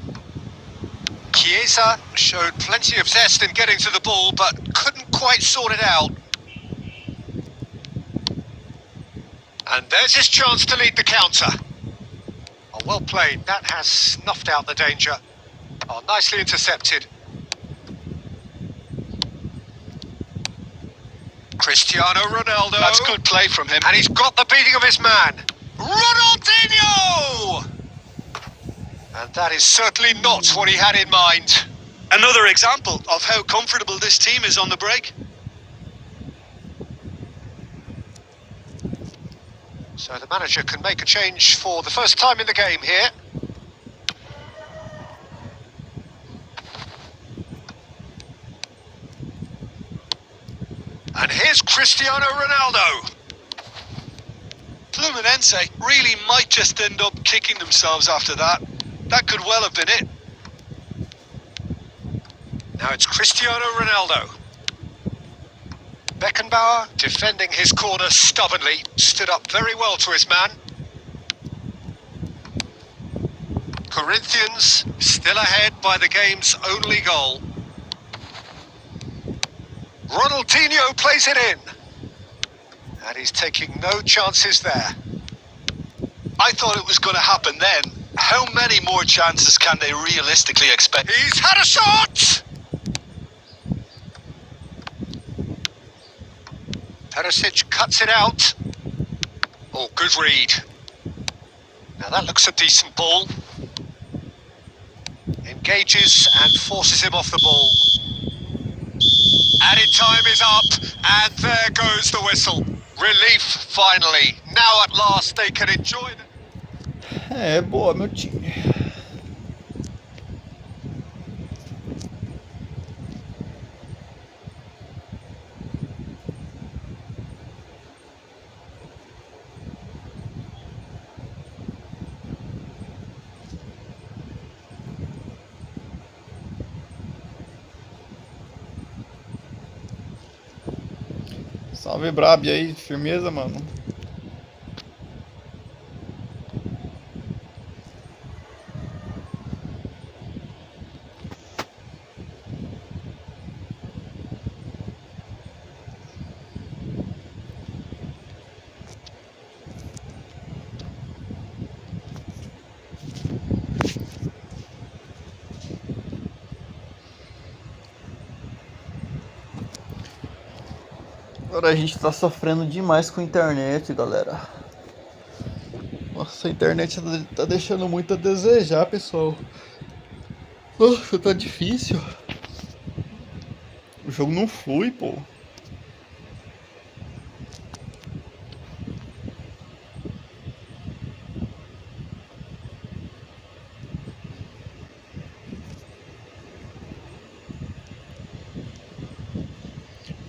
Chiesa showed plenty of zest in getting to the ball, but couldn't quite sort it out. And there's his chance to lead the counter. Oh, well played. That has snuffed out the danger. Oh, nicely intercepted. Cristiano Ronaldo. That's good play from him. And he's got the beating of his man. Ronaldinho! And that is certainly not what he had in mind. Another example of how comfortable this team is on the break. So the manager can make a change for the first time in the game here. And here's Cristiano Ronaldo. Fluminense really might just end up kicking themselves after that. That could well have been it. Now it's Cristiano Ronaldo. Beckenbauer defending his corner stubbornly, stood up very well to his man. Corinthians still ahead by the game's only goal. Ronaldinho plays it in. And he's taking no chances there. I thought it was going to happen then. How many more chances can they realistically expect? He's had a shot! Perisic cuts it out. Oh, good read. Now that looks a decent ball. Engages and forces him off the ball. Added time is up, and there goes the whistle. Relief, finally. Now at last they can enjoy the... É, boa, meu time. Salve Brab aí, firmeza, mano. Agora a gente tá sofrendo demais com a internet, galera. Nossa, a internet tá deixando muito a desejar, pessoal. Nossa, tá difícil. O jogo não flui, pô.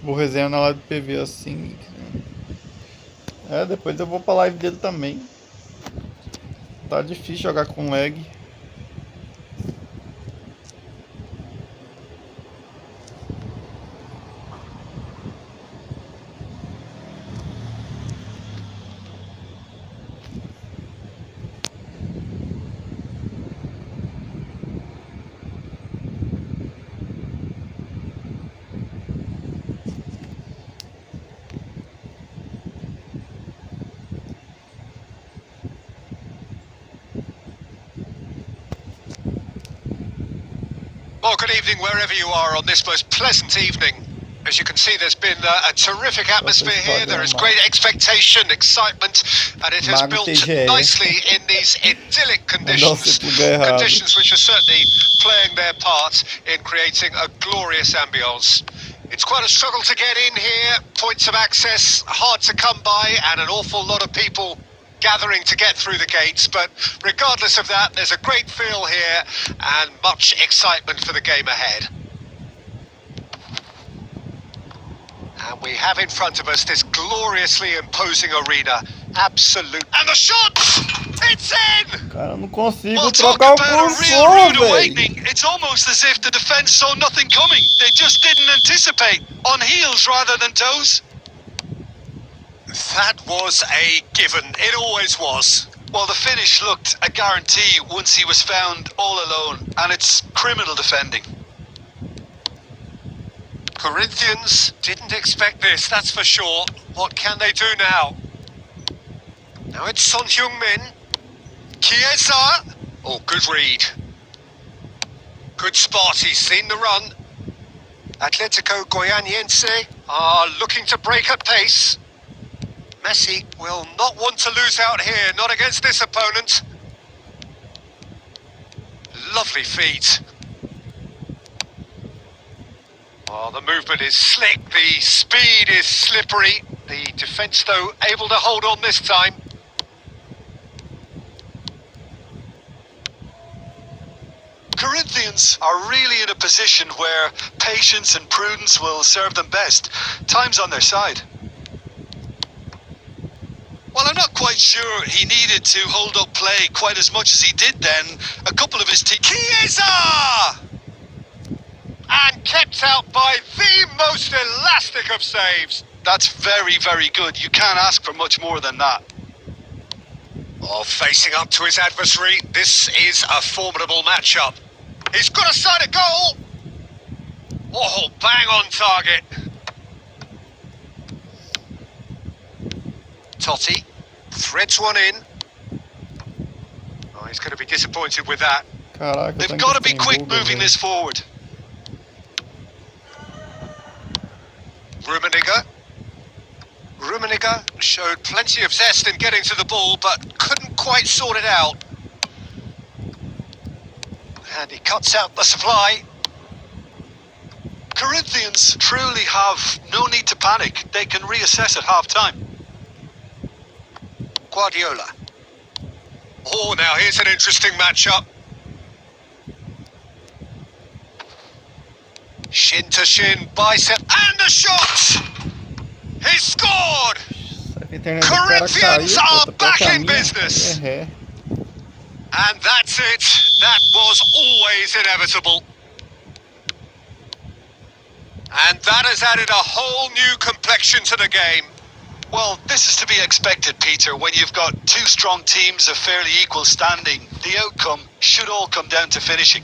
Vou resenhar na live do PV assim. Depois eu vou pra live dele também. Tá difícil jogar com lag. Well, good evening wherever you are on this most pleasant evening. As you can see, there's been a terrific atmosphere here. There is great expectation, excitement, and it has built nicely in these idyllic conditions. Conditions which are certainly playing their part in creating a glorious ambience. It's quite a struggle to get in here. Points of access hard to come by, and an awful lot of people gathering to get through the gates, but regardless of that, there's a great feel here and much excitement for the game ahead. And we have in front of us this gloriously imposing arena. Absolute. And the shot! It's in! Cara, não consigo Well, trocar talk o about a real cursor, rude velho. awakening. It's almost as if the defense saw nothing coming. They just didn't anticipate. On heels rather than toes. That was a given. It always was. Well, the finish looked a guarantee once he was found all alone, and it's criminal defending. Corinthians didn't expect this, that's for sure. What can they do now? Now it's Son Heung-min. Chiesa. Oh, good read. Good spot, he's seen the run. Atletico Goianiense are looking to break at pace. Messi will not want to lose out here, not against this opponent. Lovely feet. Oh, the movement is slick, the speed is slippery. The defence, though, able to hold on this time. Corinthians are really in a position where patience and prudence will serve them best. Time's on their side. Well, I'm not quite sure he needed to hold up play quite as much as he did then. A couple of his Chiesa! And kept out by the most elastic of saves. That's very, very good. You can't ask for much more than that. Oh, facing up to his adversary, this is a formidable matchup. He's got a side of goal. Oh, bang on target. Totti threads one in. Oh, he's going to be disappointed with that. Caraca, They've got to be quick moving this forward. Rummenigge showed plenty of zest in getting to the ball, but couldn't quite sort it out. And he cuts out the supply. Corinthians truly have no need to panic. They can reassess at half-time. Guardiola. Oh, now here's an interesting matchup. Shin to shin, bicep, and the shot! He scored! Corinthians are back in business! And that's it. That was always inevitable. And that has added a whole new complexion to the game. Well, this is to be expected, Peter. When you've got two strong teams of fairly equal standing, the outcome should all come down to finishing.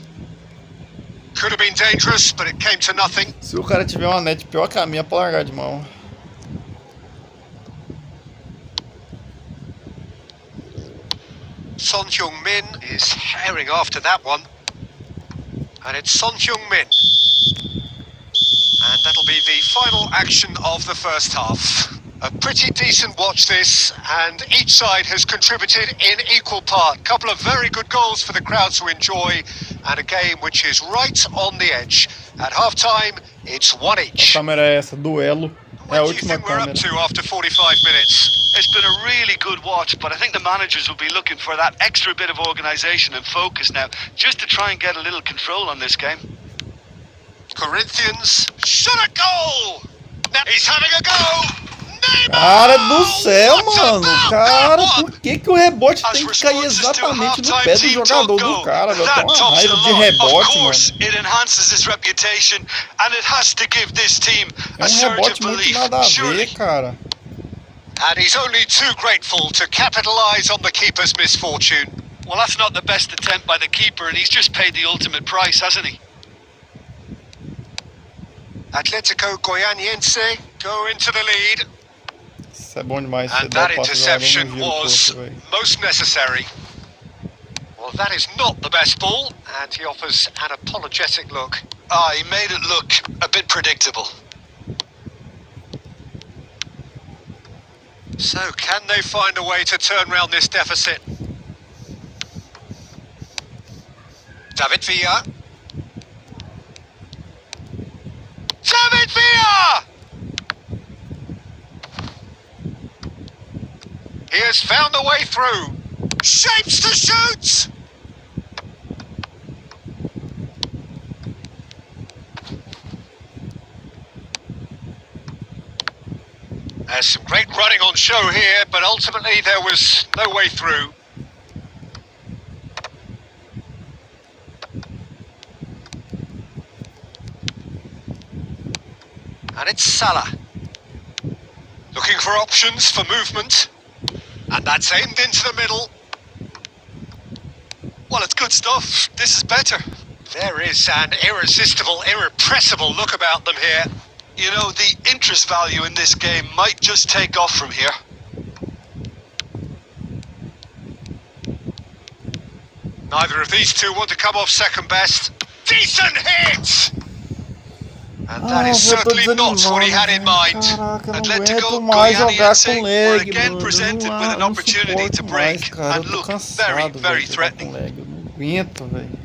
Could have been dangerous, but it came to nothing. Se o cara tiver uma net pior que a minha, pode largar de mão. Son Heung-min is herring after that one. And it's Son Heung-min. And that'll be the final action of the first half. A pretty decent watch this, and each side has contributed in equal part. Couple of very good goals for the crowd to enjoy, and a game which is right on the edge. At half-time, it's one A each. câmera é essa, duelo. É a What do you última think we're up câmera. to after 45 minutes? It's been a really good watch, but I think the managers will be looking for that extra bit of organisation and focus now, just to try and get a little control on this game. Corinthians shot a goal! Now he's having a go! Cara do céu, mano. Cara, por que o rebote tem que cair exatamente no pé do jogador do cara? Eu tenho uma raiva de rebote, mano. It enhances his reputation, and it has to give this team É a surge of rebote muito belief. nada a Surely. ver, cara. And he's only too grateful to capitalise on the keeper's misfortune. Well, that's not the best attempt by the keeper, and he's just paid the ultimate price, hasn't he? Atletico Goianiense go into the lead. Isso é bom demais. And that interception was most necessary. Well, that is not the best ball, and he offers an apologetic look. He made it look a bit predictable. So, can they find a way to turn around this deficit? David Villa. David Villa! He has found a way through. Shapes to shoot! There's some great running on show here, but ultimately there was no way through. And it's Salah. Looking for options for movement. And that's aimed into the middle. Well, it's good stuff. This is better. There is an irresistible, irrepressible look about them here. You know, the interest value in this game might just take off from here. Neither of these two want to come off second best. Decent hit! And that is certainly not what he had in mind. Caraca, eu não Atletico aguento mais jogar Goianiense com were lag, again mano. presented Eu with an não opportunity to suporto break, mais, cara. and Eu tô look, cansado, very, velho, very de jogar threatening. com lag. Eu não aguento, velho.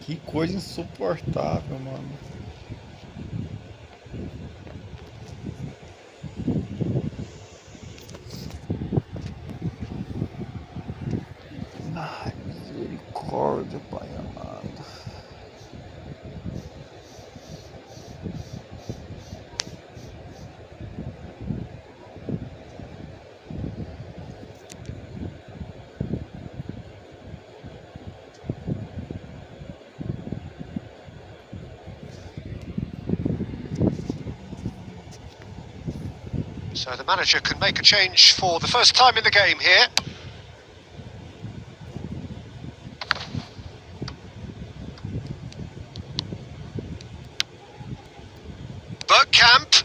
Que coisa insuportável, mano. Ai, misericórdia, Pai amado. So the manager can make a change for the first time in the game here. Bergkamp.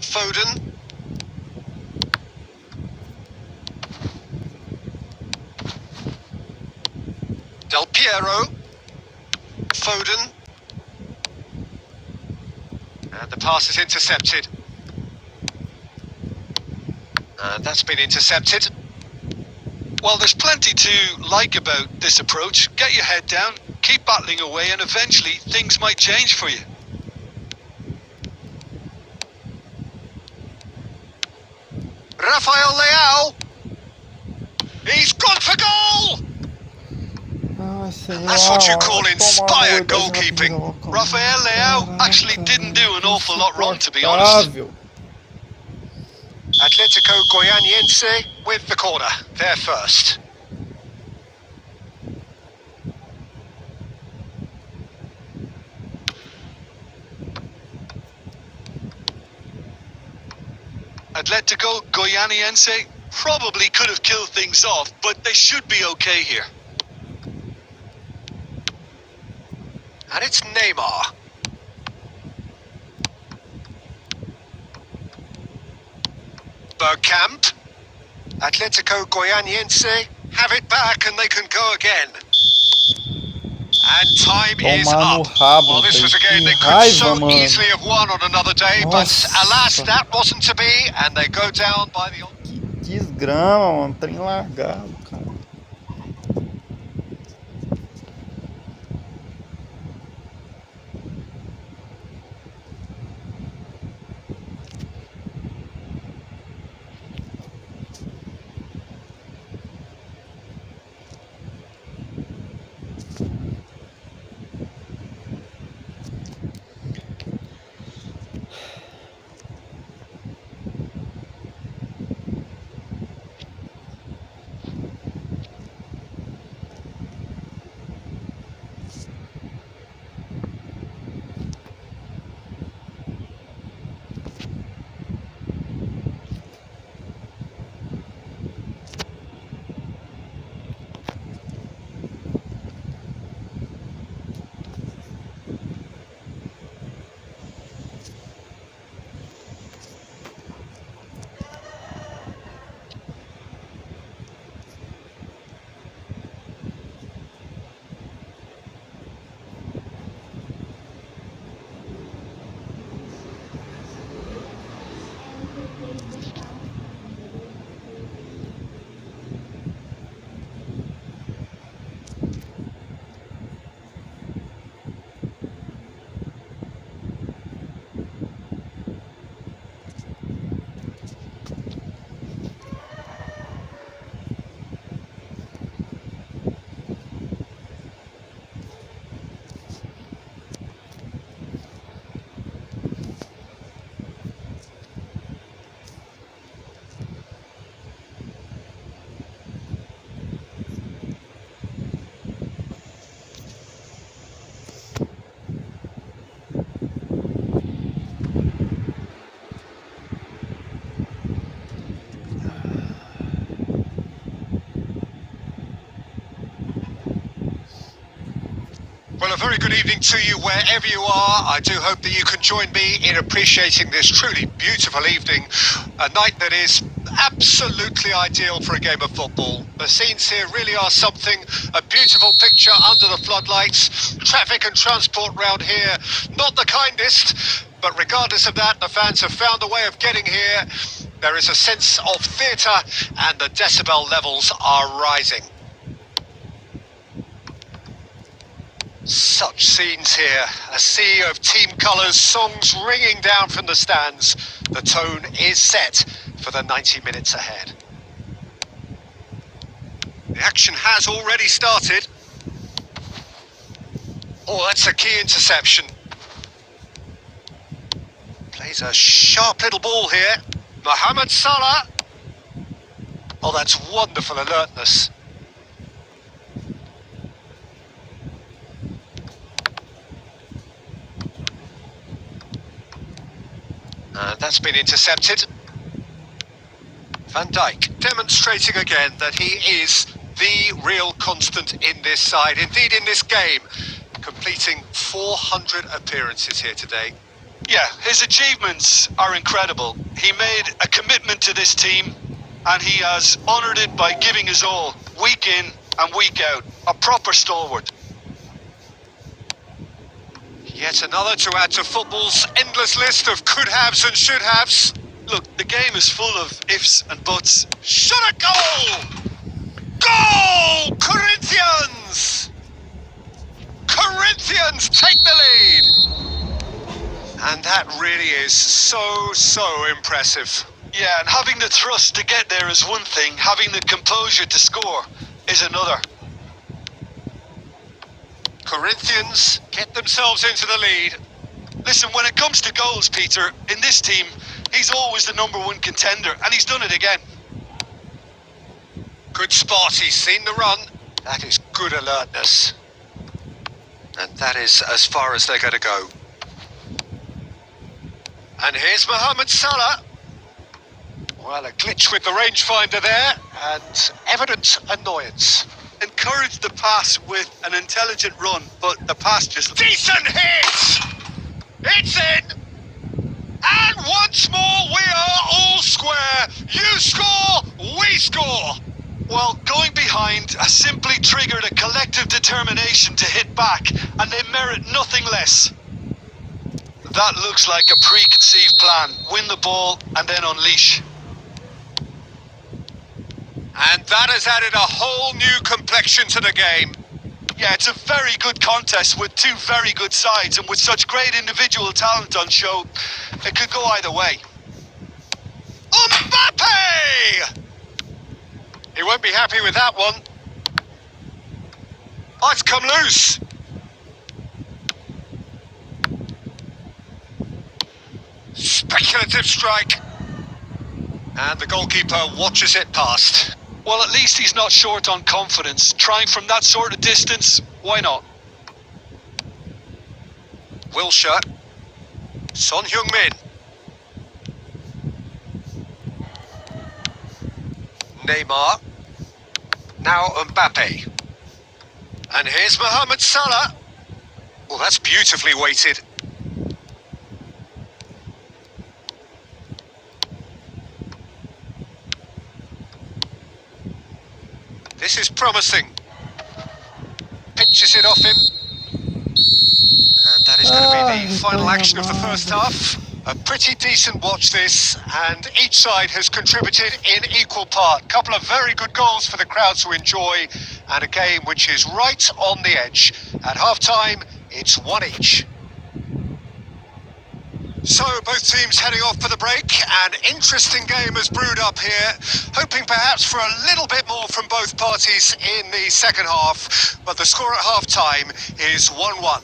Foden. Del Piero. Foden. And the pass is intercepted. And that's been intercepted. Well, there's plenty to like about this approach. Get your head down, keep battling away, and eventually things might change for you. Rafael Leao. He's gone for goal! That's what you call inspired goalkeeping. Rafael Leao actually didn't do an awful lot wrong, to be honest. Atletico Goianiense with the corner. They're first. Atletico Goianiense probably could have killed things off, but they should be okay here. And it's Neymar. Bergkamp. Atletico Goianiense have it back and they can go again. And time is up. Well, this was a game they could so easily have won on another day, but alas, that wasn't to be, and they go down by the... Que desgrama, mano. Trem largado, cara. Well, a very good evening to you wherever you are. I do hope that you can join me in appreciating this truly beautiful evening, a night that is absolutely ideal for a game of football. The scenes here really are something, a beautiful picture under the floodlights. Traffic and transport round here, not the kindest, but regardless of that, the fans have found a way of getting here. There is a sense of theatre and the decibel levels are rising. Such scenes here, a sea of team colours, songs ringing down from the stands. The tone is set for the 90 minutes ahead. The action has already started. Oh, that's a key interception. Plays a sharp little ball here. Mohamed Salah. Oh, that's wonderful alertness. That's been intercepted. Van Dijk demonstrating again that he is the real constant in this side, indeed in this game, completing 400 appearances here today. Yeah, his achievements are incredible. He made a commitment to this team and he has honoured it by giving his all, week in and week out. A proper stalwart. Yet another to add to football's endless list of could-haves and should-haves. Look, the game is full of ifs and buts. Shot a goal! Goal! Corinthians! Corinthians take the lead! And that really is so impressive. Yeah, and having the thrust to get there is one thing, having the composure to score is another. Corinthians get themselves into the lead. Listen, when it comes to goals, Peter, in this team, he's always the #1 contender, and he's done it again. Good spot, he's seen the run. That is good alertness. And that is as far as they're going to go. And here's Mohamed Salah. Well, a glitch with the rangefinder there, and evident annoyance. Encouraged the pass with an intelligent run, but the pass just... Decent hit! It's in! And once more, we are all square. You score, we score. Well, going behind has simply triggered a collective determination to hit back, and they merit nothing less. That looks like a preconceived plan. Win the ball and then unleash. And that has added a whole new complexion to the game. Yeah, it's a very good contest with two very good sides, and with such great individual talent on show, it could go either way. Mbappe! He won't be happy with that one. Oh, it's come loose. Speculative strike. And the goalkeeper watches it past. Well, at least he's not short on confidence. Trying from that sort of distance, why not? Wilshere. Son Heung-min. Neymar. Now Mbappe. And here's Mohamed Salah. Well, that's beautifully weighted. This is promising. Pitches it off him. And that is going to be the final action of the first half. A pretty decent watch this, and each side has contributed in equal part. Couple of very good goals for the crowd to enjoy, and a game which is right on the edge. At half-time, it's 1 each. So, both teams heading off for the break. An interesting game has brewed up here, hoping perhaps for a little bit more from both parties in the second half, but the score at half-time is 1-1.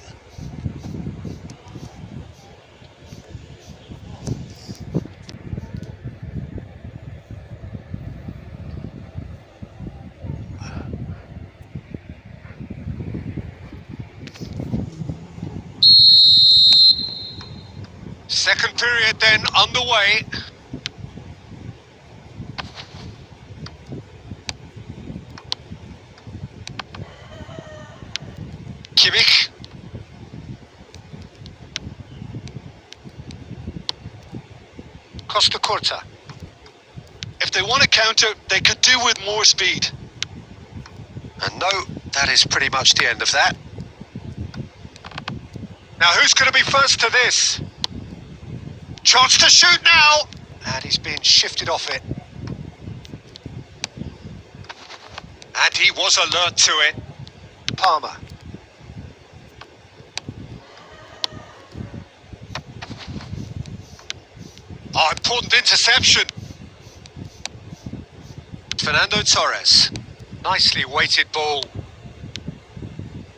Second period then underway. Kimmich. Costa Curta. If they want to counter, they could do with more speed. And no, that is pretty much the end of that. Now who's going to be first to this? Chance to shoot now! And he's being shifted off it. And he was alert to it. Palmer. Oh, important interception. Fernando Torres. Nicely weighted ball.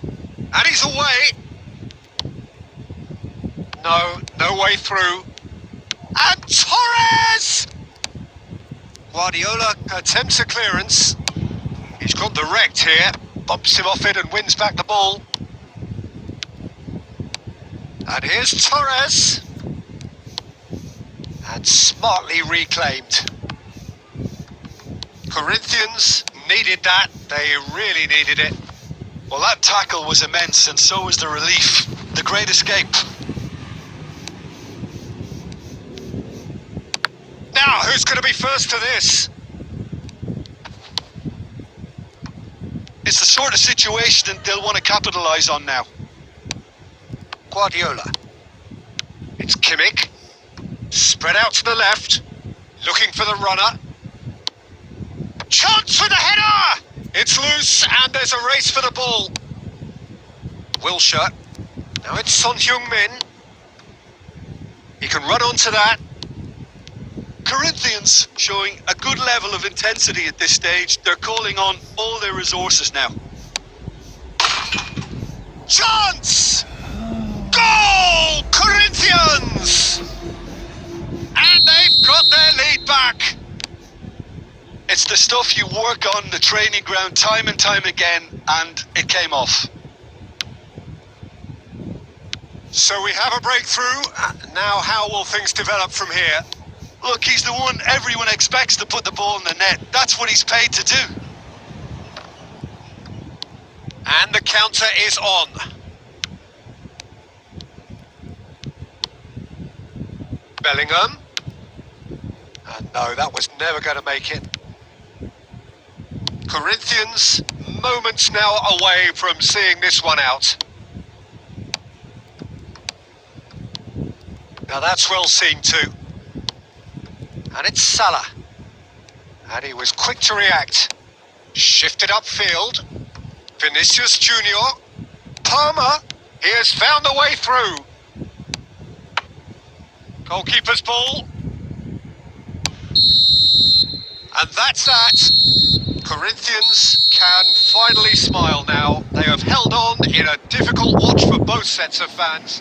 And he's away. No way through. And Torres! Guardiola attempts a clearance. He's got direct here. Bumps him off it and wins back the ball. And here's Torres. And smartly reclaimed. Corinthians needed that. They really needed it. Well, that tackle was immense, and so was the relief. The great escape. Now, who's going to be first to this? It's the sort of situation that they'll want to capitalise on now. Guardiola. It's Kimmich. Spread out to the left. Looking for the runner. Chance for the header! It's loose and there's a race for the ball. Wilshere. Now it's Son Heung-min. He can run onto that. Corinthians showing a good level of intensity at this stage. They're calling on all their resources now. Chance! Goal! Corinthians! And they've got their lead back. It's the stuff you work on the training ground time and time again, and it came off. So we have a breakthrough. Now how will things develop from here? Look, he's the one everyone expects to put the ball in the net. That's what he's paid to do. And the counter is on. Bellingham. No, that was never going to make it. Corinthians, moments now away from seeing this one out. Now that's well seen too. And it's Salah. And he was quick to react. Shifted upfield. Vinicius Junior. Palmer. He has found the way through. Goalkeeper's ball. And that's that. Corinthians can finally smile now. They have held on in a difficult watch for both sets of fans.